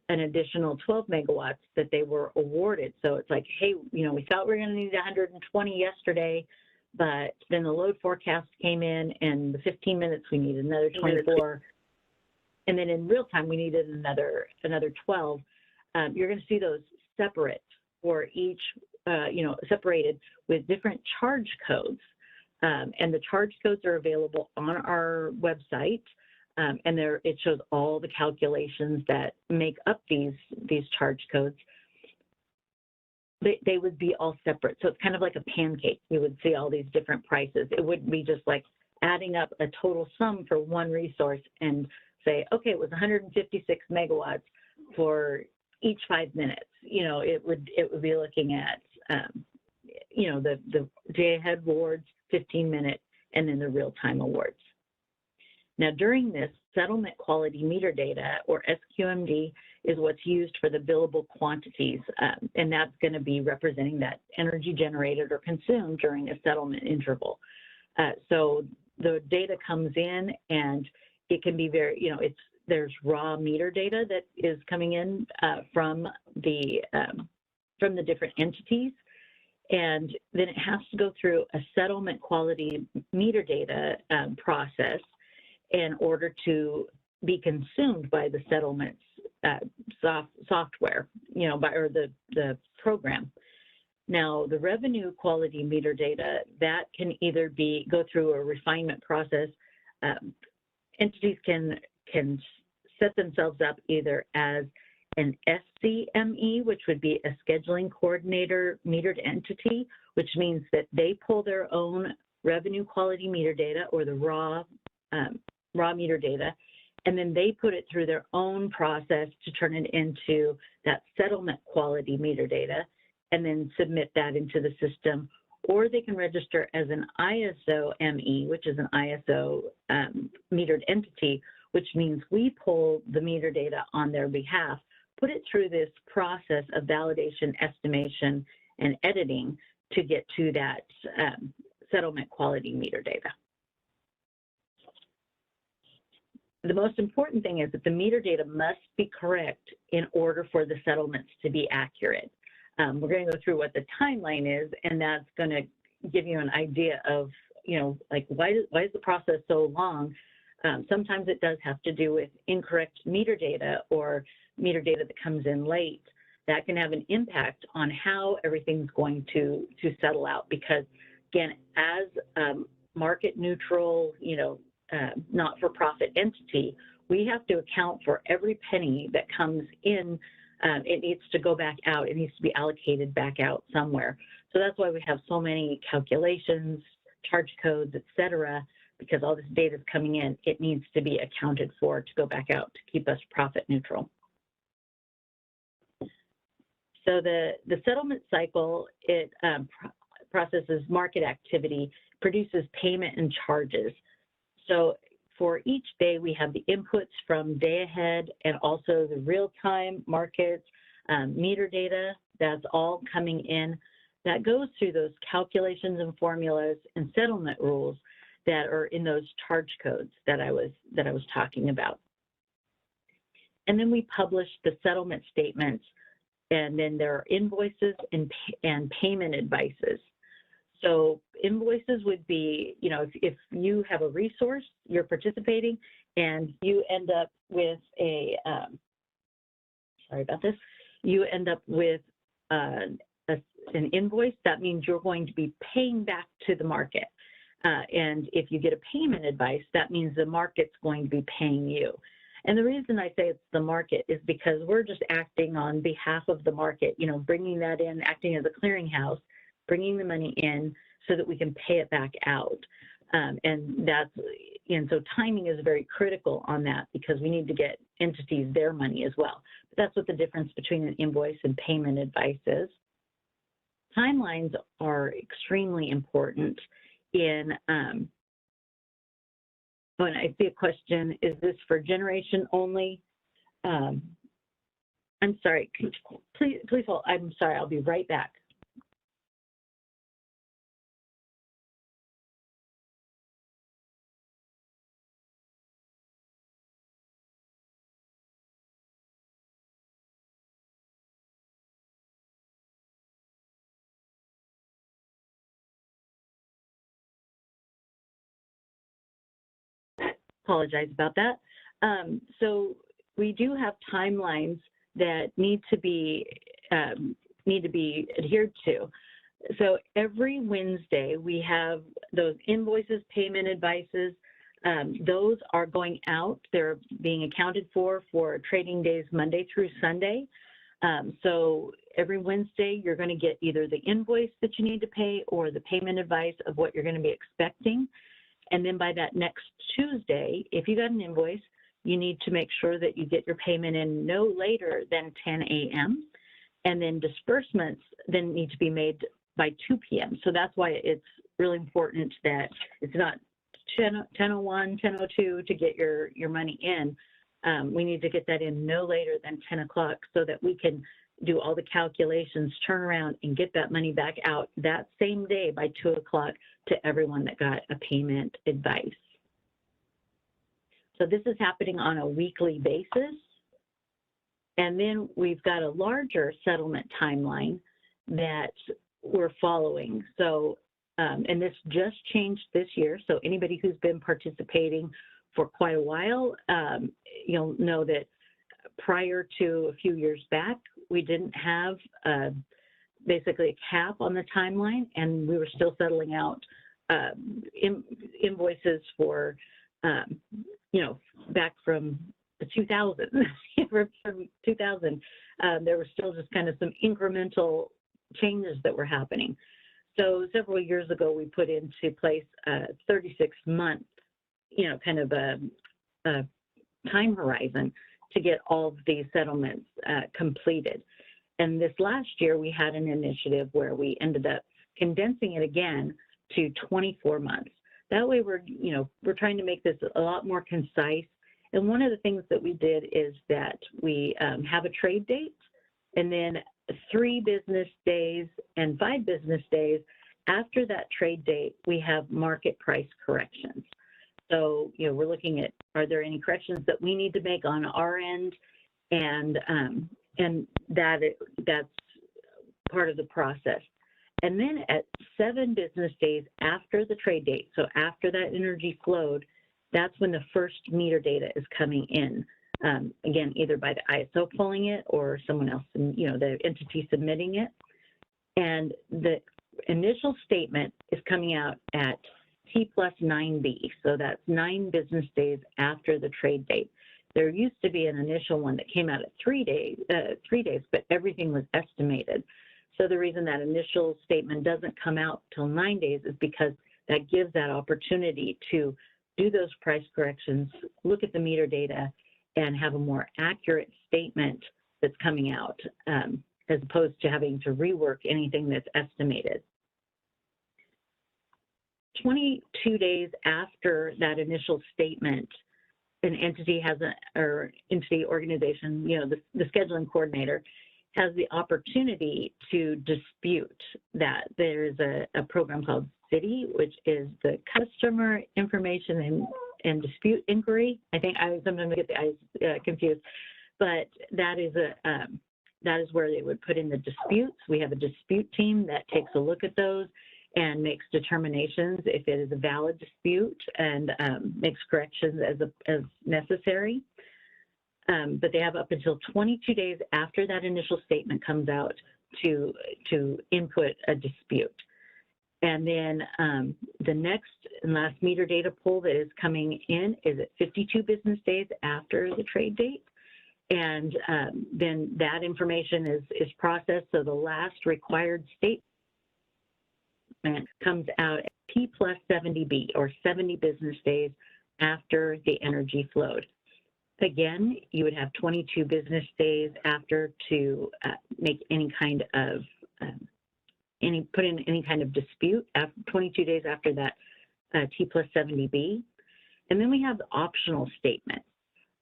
an additional 12 megawatts that they were awarded. So it's like, hey, we thought we were going to need 120 yesterday, but then the load forecast came in, and the 15 minutes we needed another 24, and then in real time we needed another 12. You're going to see those separate for each, separated with different charge codes, and the charge codes are available on our website. And there it shows all the calculations that make up these charge codes. They would be all separate. So it's kind of like a pancake. You would see all these different prices. It wouldn't be just like adding up a total sum for one resource and say, okay, it was 156 megawatts for each 5 minutes. It would be looking at, the day-ahead awards, 15-minute, and then the real-time awards. Now, during this, settlement quality meter data, or SQMD, is what's used for the billable quantities, and that's going to be representing that energy generated or consumed during a settlement interval. So the data comes in, and it can be very, there's raw meter data that is coming in from the different entities, and then it has to go through a settlement quality meter data process in order to be consumed by the settlements software, or the program. Now, the revenue quality meter data, that can either go through a refinement process. Entities can set themselves up either as an SCME, which would be a scheduling coordinator metered entity, which means that they pull their own revenue quality meter data, or the raw meter data, and then they put it through their own process to turn it into that settlement quality meter data, and then submit that into the system. Or they can register as an ISO ME, which is an ISO metered entity, which means we pull the meter data on their behalf, put it through this process of validation, estimation, and editing to get to that settlement quality meter data. The most important thing is that the meter data must be correct in order for the settlements to be accurate. We're going to go through what the timeline is, and that's going to give you an idea of, like why is the process so long? Sometimes it does have to do with incorrect meter data or meter data that comes in late. That can have an impact on how everything's going to settle out, because again, as market neutral, not-for-profit entity, we have to account for every penny that comes in. It needs to go back out. It needs to be allocated back out somewhere. So that's why we have so many calculations, charge codes, et cetera, because all this data is coming in. It needs to be accounted for to go back out to keep us profit neutral. So the settlement cycle, it processes market activity, produces payment and charges. So for each day, we have the inputs from day ahead and also the real-time markets, meter data, that's all coming in. That goes through those calculations and formulas and settlement rules that are in those charge codes that I was talking about. And then we publish the settlement statements, and then there are invoices and payment advices. So invoices would be, if you have a resource, you're participating, and you end up with you end up with an invoice, that means you're going to be paying back to the market. And if you get a payment advice, that means the market's going to be paying you. And the reason I say it's the market is because we're just acting on behalf of the market, bringing that in, acting as a clearinghouse, bringing the money in so that we can pay it back out. And so timing is very critical on that, because we need to get entities their money as well. But that's what the difference between an invoice and payment advice is. Timelines are extremely important in, when I see a question, is this for generation only? I'm sorry, please hold, I'm sorry, I'll be right back. apologize about that. So we do have timelines that need to be adhered to. So every Wednesday we have those invoices, payment advices. Those are going out. They're being accounted for trading days Monday through Sunday. So every Wednesday you're going to get either the invoice that you need to pay or the payment advice of what you're going to be expecting. And then by that next Tuesday, if you got an invoice, you need to make sure that you get your payment in no later than 10 a.m. And then disbursements then need to be made by 2 p.m. So that's why it's really important that it's not 10:01, 10:02 to get your money in. We need to get that in no later than 10 o'clock so that we can do all the calculations, turn around and get that money back out that same day by 2 o'clock to everyone that got a payment advice. So this is happening on a weekly basis. And then we've got a larger settlement timeline that we're following. So, and this just changed this year. So anybody who's been participating for quite a while, you'll know that prior to a few years back, we didn't have basically a cap on the timeline, and we were still settling out invoices for, back from the 2000s. From 2000, there were still just kind of some incremental changes that were happening. So several years ago, we put into place a 36-month, kind of a time horizon to get all of these settlements completed. And this last year, we had an initiative where we ended up condensing it again to 24 months. That way, we're trying to make this a lot more concise. And one of the things that we did is that we have a trade date, and then 3 business days and 5 business days after that trade date, we have market price corrections. So, we're looking at, are there any corrections that we need to make on our end? And that's part of the process. And then at 7 business days after the trade date, so after that energy flowed, that's when the first meter data is coming in. Again, either by the ISO pulling it or someone else, the entity submitting it. And the initial statement is coming out at T+9B, so that's 9 business days after the trade date. There used to be an initial one that came out at 3 days, but everything was estimated. So the reason that initial statement doesn't come out till 9 days is because that gives that opportunity to do those price corrections, look at the meter data, and have a more accurate statement that's coming out, as opposed to having to rework anything that's estimated. 22 days after that initial statement, an entity has entity organization, the scheduling coordinator has the opportunity to dispute that. There's a program called CITI, which is the Customer Information and Dispute Inquiry. I think I sometimes get the eyes confused, but that is where they would put in the disputes. We have a dispute team that takes a look at those and makes determinations if it is a valid dispute and makes corrections as necessary. But they have up until 22 days after that initial statement comes out to input a dispute. And then the next and last meter data pull that is coming in is at 52 business days after the trade date. And then that information is processed. So the last required statement comes out at T+70B, or 70 business days after the energy flowed. Again, you would have 22 business days after to make any kind of put in any kind of dispute, 22 days after that T+70B. And then we have the optional statement.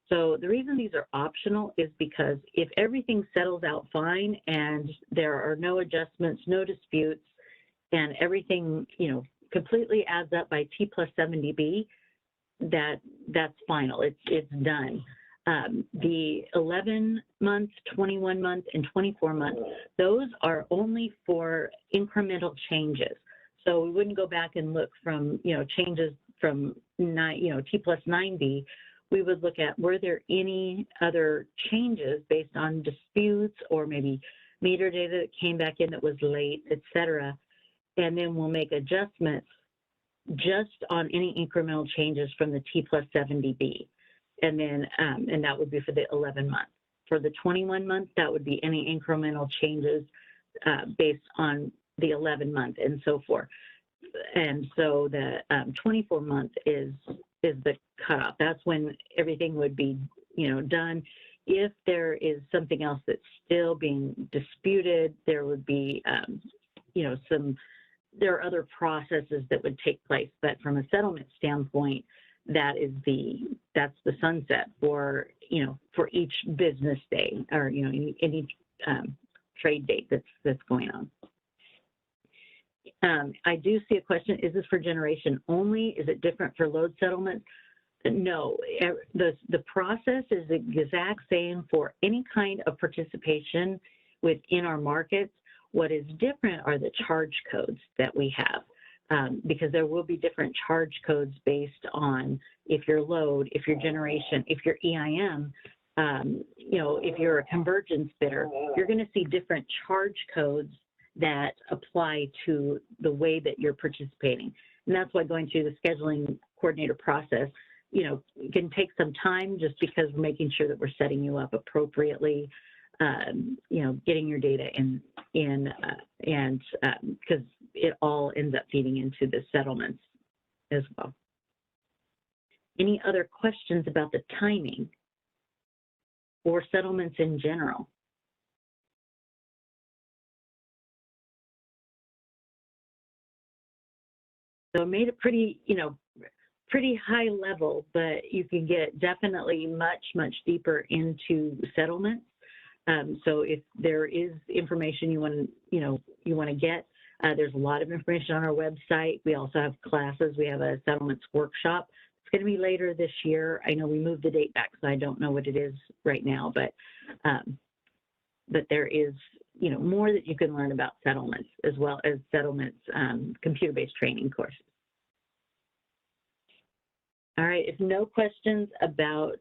So the reason these are optional is because if everything settles out fine and there are no adjustments, no disputes, and everything, completely adds up by T+70B, that's final, it's done. The 11-month, 21-month, and 24-month, those are only for incremental changes. So we wouldn't go back and look from, changes from T+9B, we would look at, were there any other changes based on disputes or maybe meter data that came back in that was late, et cetera. And then we'll make adjustments just on any incremental changes from the T+70B. And then, and that would be for the 11 month. For the 21 month, that would be any incremental changes based on the 11 month and so forth. And so the 24 month is the cutoff. That's when everything would be, done. If there is something else that's still being disputed, there would be, there are other processes that would take place. But from a settlement standpoint, that's the sunset for each business day or any trade date that's going on. I do see a question, is this for generation only? Is it different for load settlements? No, the process is the exact same for any kind of participation within our markets. What is different are the charge codes that we have, because there will be different charge codes based on if your load, if your generation, if your EIM, if you're a convergence bidder, you're going to see different charge codes that apply to the way that you're participating. And that's why going through the scheduling coordinator process, it can take some time just because we're making sure that we're setting you up appropriately, getting your data in and because it all ends up feeding into the settlements as well. Any other questions about the timing or settlements in general? So I made it pretty, pretty high level, but you can get definitely much, much deeper into settlements. So if there is information you want to get, there's a lot of information on our website. We also have classes. We have a settlements workshop. It's going to be later this year. I know we moved the date back, so I don't know what it is right now, but there is, more that you can learn about settlements as well as settlements computer-based training courses. All right, if no questions about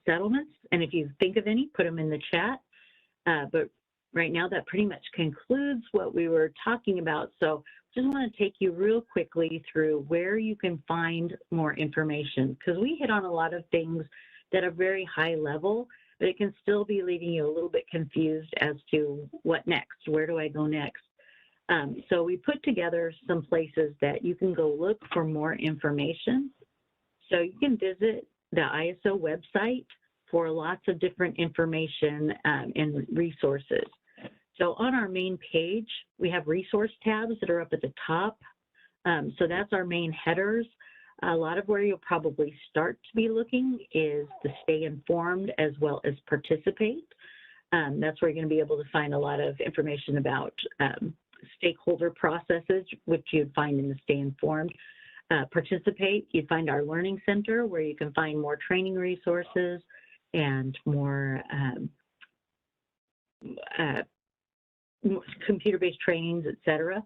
settlements, and if you think of any, put them in the chat. But right now, that pretty much concludes what we were talking about. So just want to take you real quickly through where you can find more information, because we hit on a lot of things that are very high level, but it can still be leaving you a little bit confused as to what next, where do I go next? So we put together some places that you can go look for more information. So you can visit the ISO website for lots of different information and resources. So on our main page, we have resource tabs that are up at the top. So that's our main headers. A lot of where you'll probably start to be looking is the stay informed as well as participate. That's where you're going to be able to find a lot of information about stakeholder processes, which you'd find in the stay informed. Participate, you'd find our learning center where you can find more training resources and more computer-based trainings, et cetera.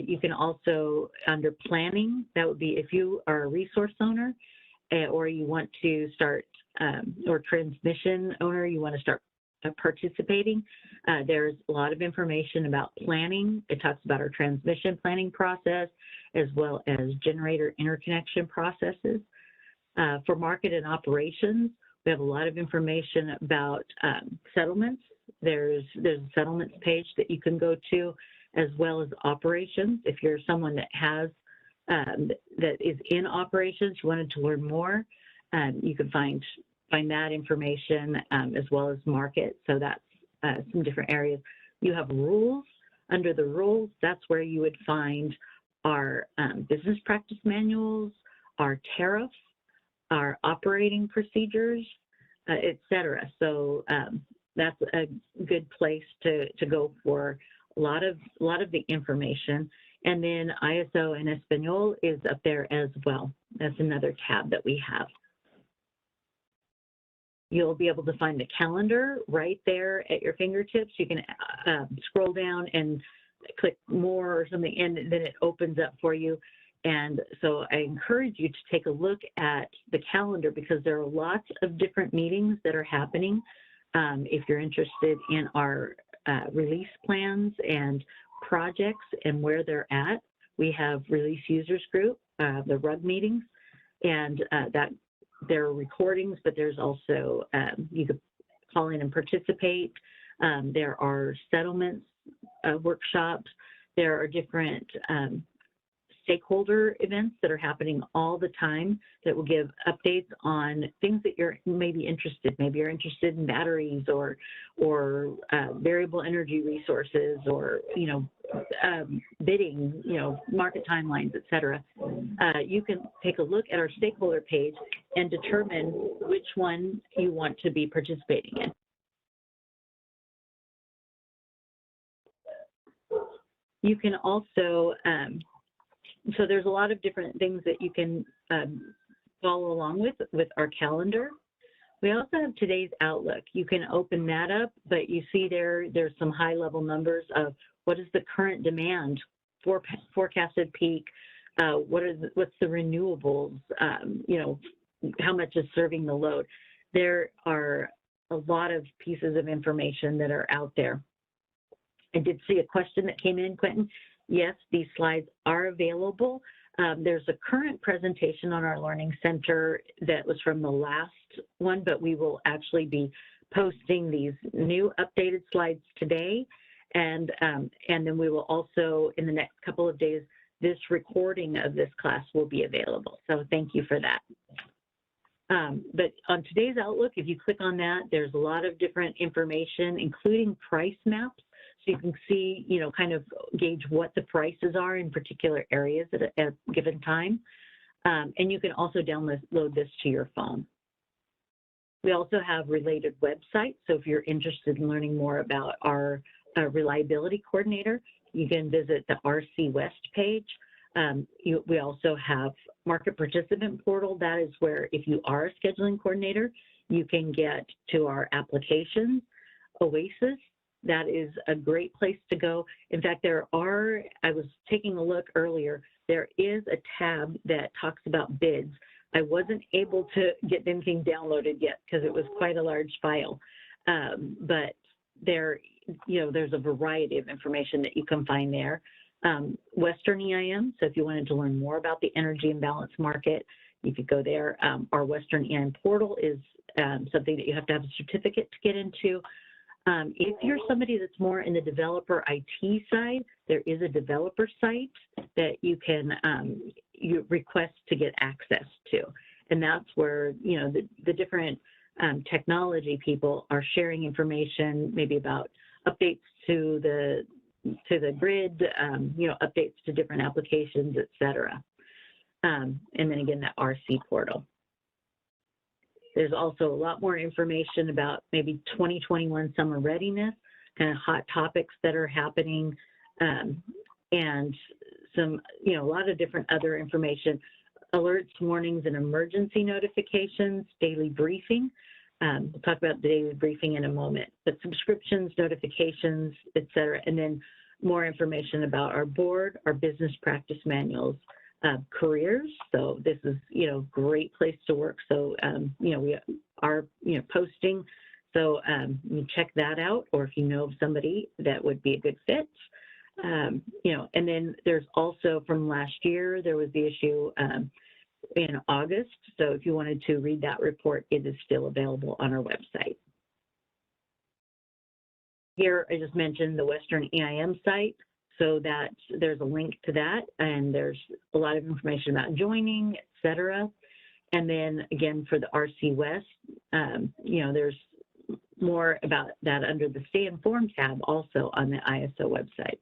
You can also, under planning, that would be if you are a resource owner or you want to start, or transmission owner, you want to start participating. There's a lot of information about planning. It talks about our transmission planning process as well as generator interconnection processes. For market and operations, we have a lot of information about settlements. There's a settlements page that you can go to, as well as operations. If you're someone that has that is in operations, you wanted to learn more, you can find that information as well as market. So that's some different areas. You have rules. Under the rules, that's where you would find our business practice manuals, our tariffs, our operating procedures, et cetera. So that's a good place to go for a lot of the information. And then ISO and Espanol is up there as well. That's another tab that we have. You'll be able to find the calendar right there at your fingertips. You can scroll down and click more or something, and then it opens up for you. And so I encourage you to take a look at the calendar because there are lots of different meetings that are happening. If you're interested in our release plans and projects and where they're at, we have release users group, the RUG meetings, and that there are recordings, but there's also, you could call in and participate. There are settlements workshops. There are different stakeholder events that are happening all the time that will give updates on things that you're maybe interested. Maybe you're interested in batteries or variable energy resources, or bidding, market timelines, et cetera. You can take a look at our stakeholder page and determine which one you want to be participating in. You can also, so there's a lot of different things that you can follow along with our calendar. We also have today's Outlook. You can open that up, but you see there's some high level numbers of what is the current demand for forecasted peak, what's the renewables, how much is serving the load. There are a lot of pieces of information that are out there. I did see a question that came in, Quentin. Yes, these slides are available. There's a current presentation on our Learning Center that was from the last one, but we will actually be posting these new updated slides today. And then we will also, in the next couple of days, this recording of this class will be available. So thank you for that. But on today's Outlook, if you click on that, there's a lot of different information, including price maps. So you can see, kind of gauge what the prices are in particular areas at a given time. And you can also download this to your phone. We also have related websites. So if you're interested in learning more about our reliability coordinator, you can visit the RC West page. We also have market participant portal. That is where, if you are a scheduling coordinator, you can get to our applications. Oasis, that is a great place to go. In fact, I was taking a look earlier, there is a tab that talks about bids. I wasn't able to get anything downloaded yet because it was quite a large file. But there's a variety of information that you can find there. Western EIM, so if you wanted to learn more about the energy imbalance market, you could go there. Our Western EIM portal is something that you have to have a certificate to get into. If you're somebody that's more in the developer IT side, there is a developer site that you can you request to get access to. And that's where, the different technology people are sharing information, maybe about updates to the grid, updates to different applications, et cetera. And then again, that RC portal. There's also a lot more information about maybe 2021 summer readiness, kind of hot topics that are happening, and some, a lot of different other information, alerts, warnings, and emergency notifications, daily briefing. We'll talk about the daily briefing in a moment, but subscriptions, notifications, et cetera, and then more information about our board, our business practice manuals, careers. So this is, great place to work. So, we are, posting. So you check that out, or if you know of somebody that would be a good fit, and then there's also from last year, there was the issue in August. So if you wanted to read that report, it is still available on our website. Here, I just mentioned the Western EIM site. So that there's a link to that, and there's a lot of information about joining, et cetera. And then again, for the RC West, there's more about that under the Stay Informed tab also on the ISO website.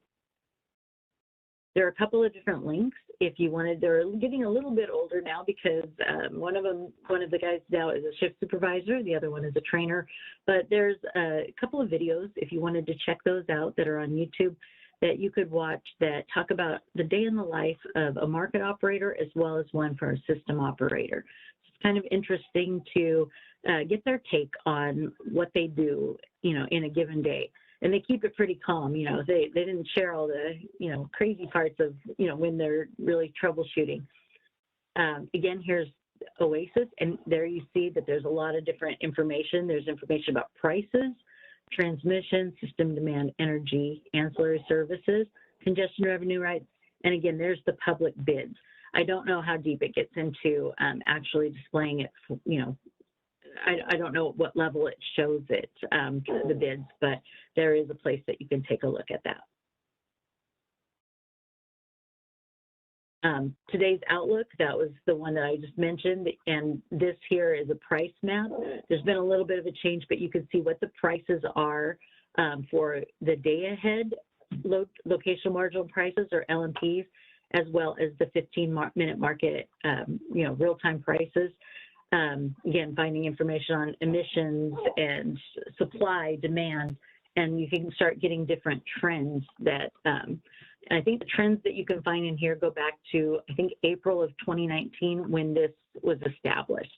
There are a couple of different links if you wanted. They're getting a little bit older now because one of the guys now is a shift supervisor, the other one is a trainer. But there's a couple of videos if you wanted to check those out that are on YouTube that you could watch that talk about the day in the life of a market operator as well as one for a system operator. It's kind of interesting to get their take on what they do, in a given day. and they keep it pretty calm. You know, they didn't share all the, you know, crazy parts of, you know, when they're really troubleshooting. Again, here's Oasis, and there you see that there's a lot of different information. There's information about prices, transmission, system demand, energy, ancillary services, congestion revenue rights, and again, there's the public bids. I don't know how deep it gets into actually displaying it, you know, I don't know at what level it shows it, the bids, but there is a place that you can take a look at that. Today's Outlook, that was the one that I just mentioned, and this here is a price map. There's been a little bit of a change, but you can see what the prices are for the day ahead locational marginal prices, or LMPs, as well as the 15-minute market, you know, real-time prices. Again, finding information on emissions and supply, demand, and you can start getting different trends that, I think the trends that you can find in here go back to, I think, April of 2019 when this was established.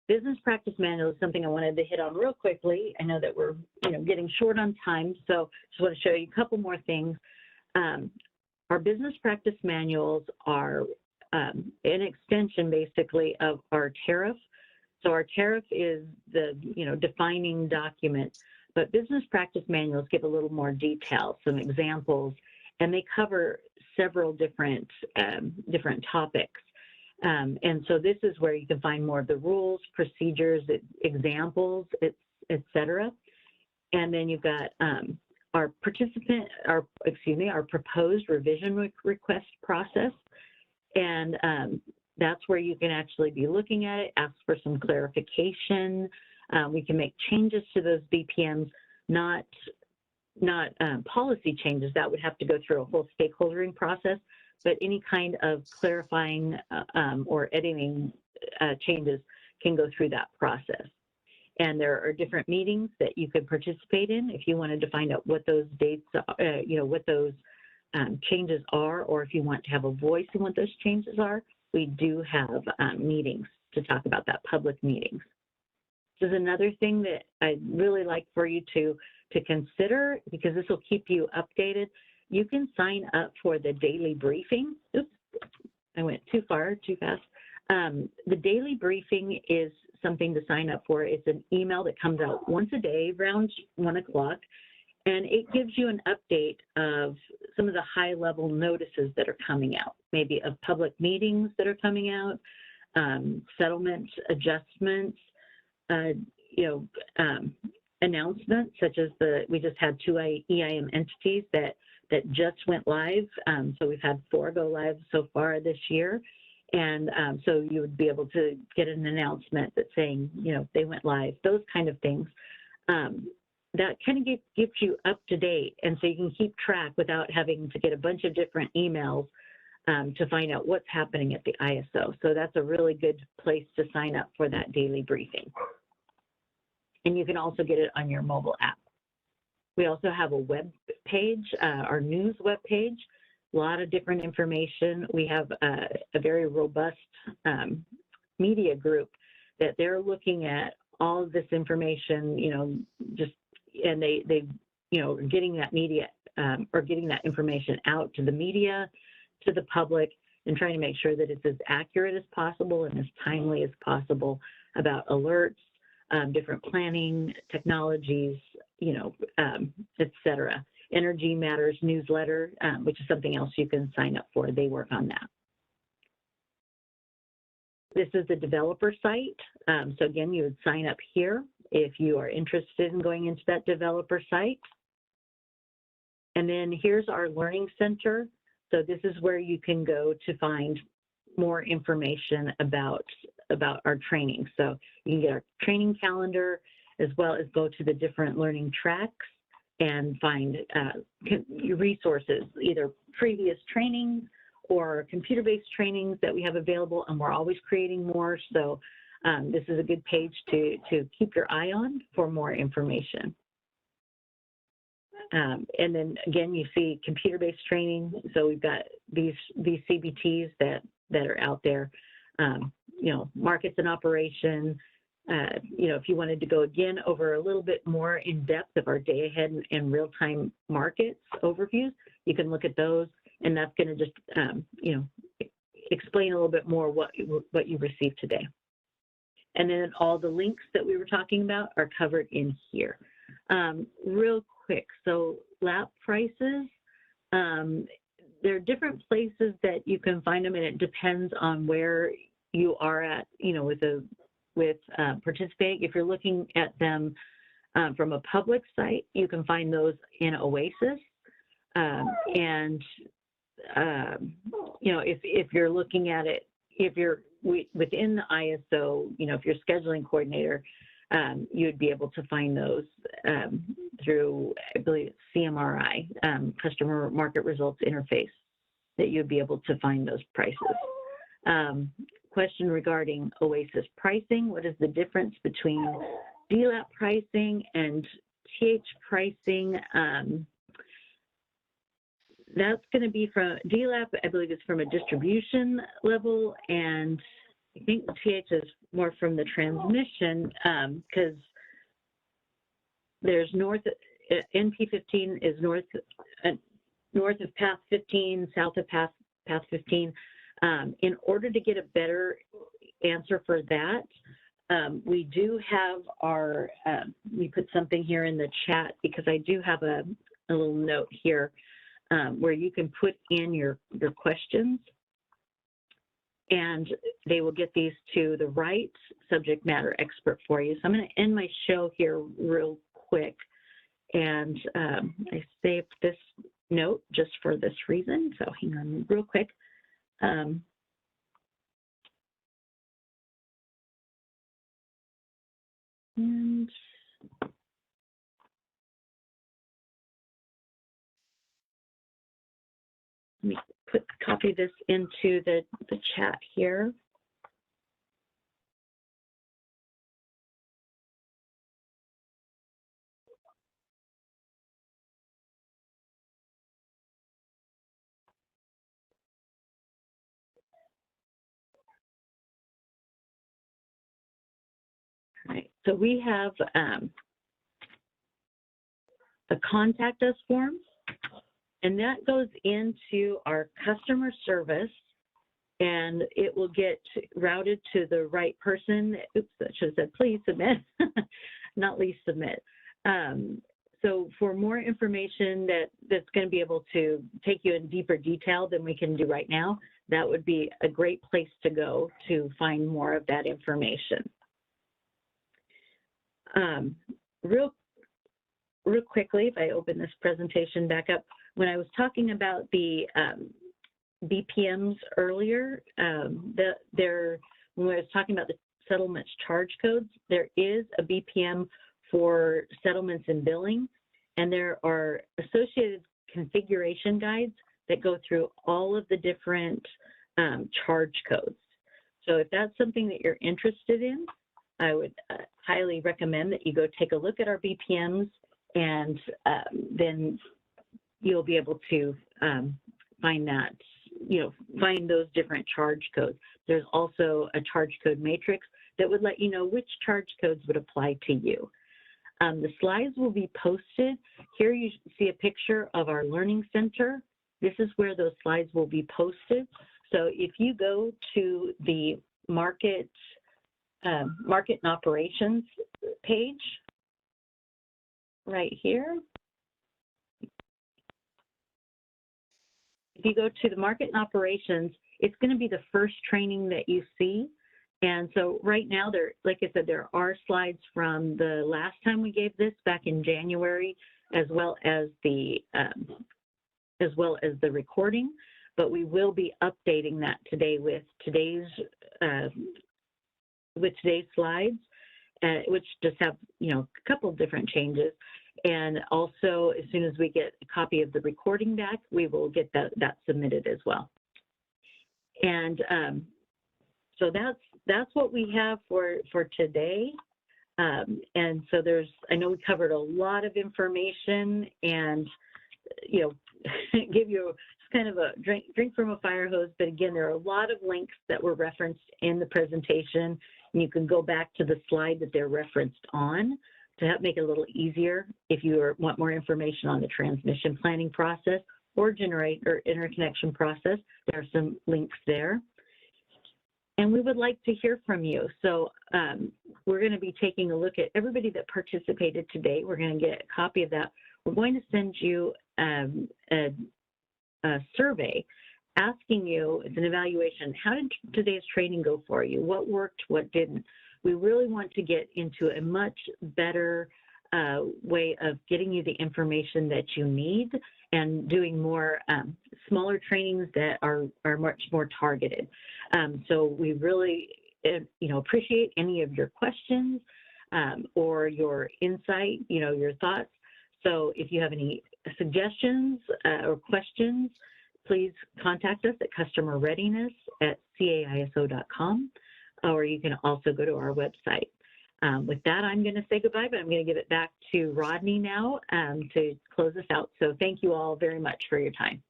Business practice manual is something I wanted to hit on real quickly. I know that we're, you know, getting short on time, so just want to show you a couple more things. Our business practice manuals are an extension, basically, of our tariff. So our tariff is the, you know, defining document, but business practice manuals give a little more detail, some examples, and they cover several different topics. And so this is where you can find more of the rules, procedures, examples, et cetera. And then you've got our proposed revision request process. And that's where you can actually be looking at it, ask for some clarification. We can make changes to those BPMs, not policy changes. That would have to go through a whole stakeholdering process, but any kind of clarifying or editing changes can go through that process. And there are different meetings that you could participate in if you wanted to find out what those dates, you know, what those changes are, or if you want to have a voice in what those changes are. We do have meetings to talk about that, public meetings. This is another thing that I'd really like for you to consider, because this will keep you updated. You can sign up for the daily briefing. Oops, I went too far, too fast. The daily briefing is something to sign up for. It's an email that comes out once a day around 1 o'clock, and it gives you an update of some of the high-level notices that are coming out, maybe of public meetings that are coming out, settlement adjustments, you know, announcements, such as we just had 2 EIM entities that just went live. So we've had 4 go live so far this year. And so you would be able to get an announcement that's saying, you know, they went live, those kind of things. That kind of gets you up to date. And so you can keep track without having to get a bunch of different emails to find out what's happening at the ISO. So that's a really good place to sign up for that daily briefing. And you can also get it on your mobile app. We also have a web page, our news web page, a lot of different information. We have a very robust media group that they're looking at all of this information, you know, and they you know, getting that media or getting that information out to the media, to the public, and trying to make sure that it's as accurate as possible and as timely as possible about alerts, different planning technologies, you know, et cetera. Energy Matters newsletter, which is something else you can sign up for. They work on that. This is the developer site. So again, you would sign up here if you are interested in going into that developer site. And then here's our Learning Center. So this is where you can go to find more information about our training. So you can get our training calendar, as well as go to the different learning tracks and find resources, either previous trainings or computer-based trainings that we have available, and we're always creating more. So this is a good page to keep your eye on for more information. And then again, you see computer-based training. So we've got these CBTs that are out there, you know, markets and operation, if you wanted to go again over a little bit more in depth of our day ahead and real-time markets overviews, you can look at those, and that's going to just, explain a little bit more what you received today. And then all the links that we were talking about are covered in here. Real quick, so lap prices, there are different places that you can find them, and it depends on where you are at, with participating. If you're looking at them from a public site, you can find those in Oasis. If you're looking at it, if you're within the ISO, if you're scheduling coordinator, you'd be able to find those through, I believe, CMRI, Customer Market Results Interface, that you'd be able to find those prices. Question regarding Oasis pricing: what is the difference between DLAP pricing and TH pricing? That's going to be from DLAP, I believe, is from a distribution level, and I think TH is more from the transmission, because there's NP15 is north of path 15, south of path 15. In order to get a better answer for that, we do have our, we put something here in the chat because I do have a little note here where you can put in your questions, and they will get these to the right subject matter expert for you. So I'm going to end my show here real quick, and I saved this note just for this reason, so hang on real quick. And let me copy this into the chat here. All right, so we have a contact us form, and that goes into our customer service, and it will get routed to the right person. Oops, that should have said please submit, not please submit. So for more information that's going to be able to take you in deeper detail than we can do right now, that would be a great place to go to find more of that information. Real quickly, if I open this presentation back up, when I was talking about the BPMs earlier, when I was talking about the settlements charge codes, there is a BPM for settlements and billing, and there are associated configuration guides that go through all of the different charge codes. So if that's something that you're interested in, I would highly recommend that you go take a look at our BPMs, and then you'll be able to find that, find those different charge codes. There's also a charge code matrix that would let you know which charge codes would apply to you. The slides will be posted. Here you see a picture of our Learning Center. This is where those slides will be posted. So if you go to the Market and Operations page right here, if you go to the Market and Operations, it's going to be the first training that you see. And so right now, like I said, there are slides from the last time we gave this back in January, as well as the recording. But we will be updating that today with today's slides, which just have a couple of different changes. And also, as soon as we get a copy of the recording back, we will get that submitted as well. And so that's what we have for today. And so I know we covered a lot of information, and give you kind of a drink from a fire hose, but again, there are a lot of links that were referenced in the presentation, and you can go back to the slide that they're referenced on to help make it a little easier if you want more information on the transmission planning process or interconnection process. There are some links there. And we would like to hear from you. So we're going to be taking a look at everybody that participated today. We're going to get a copy of that. We're going to send you a survey asking you, it's an evaluation, how did today's training go for you? What worked, what didn't? We really want to get into a much better way of getting you the information that you need and doing more smaller trainings that are much more targeted. So we really appreciate any of your questions or your insight, your thoughts. So if you have any suggestions or questions, please contact us at customerreadiness@caiso.com, or you can also go to our website. With that, I'm going to say goodbye, but I'm going to give it back to Rodney now to close us out. So thank you all very much for your time.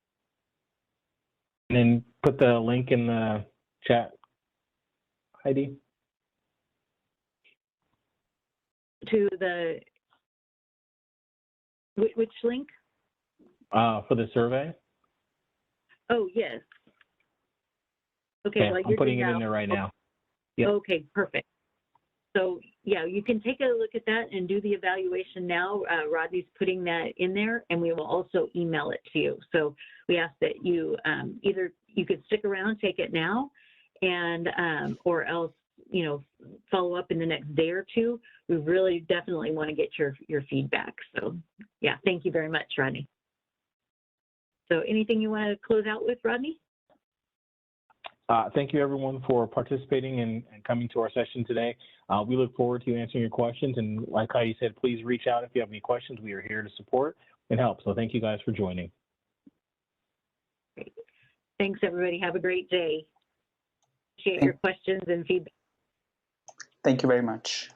And then put the link in the chat, Heidi. To the, which link? For the survey. Oh, yes. Okay, well, I'm putting it in there right now. Yep. Okay, perfect. So yeah, you can take a look at that and do the evaluation now. Rodney's putting that in there, and we will also email it to you. So we ask that you either you could stick around, take it now, and or else follow up in the next day or two. We really definitely want to get your feedback. So yeah, thank you very much, Rodney. So anything you want to close out with, Rodney? Thank you, everyone, for participating and coming to our session today. We look forward to answering your questions. And like Heidi said, please reach out if you have any questions. We are here to support and help. So thank you guys for joining. Great. Thanks, everybody. Have a great day. Appreciate your questions and feedback. Thank you very much.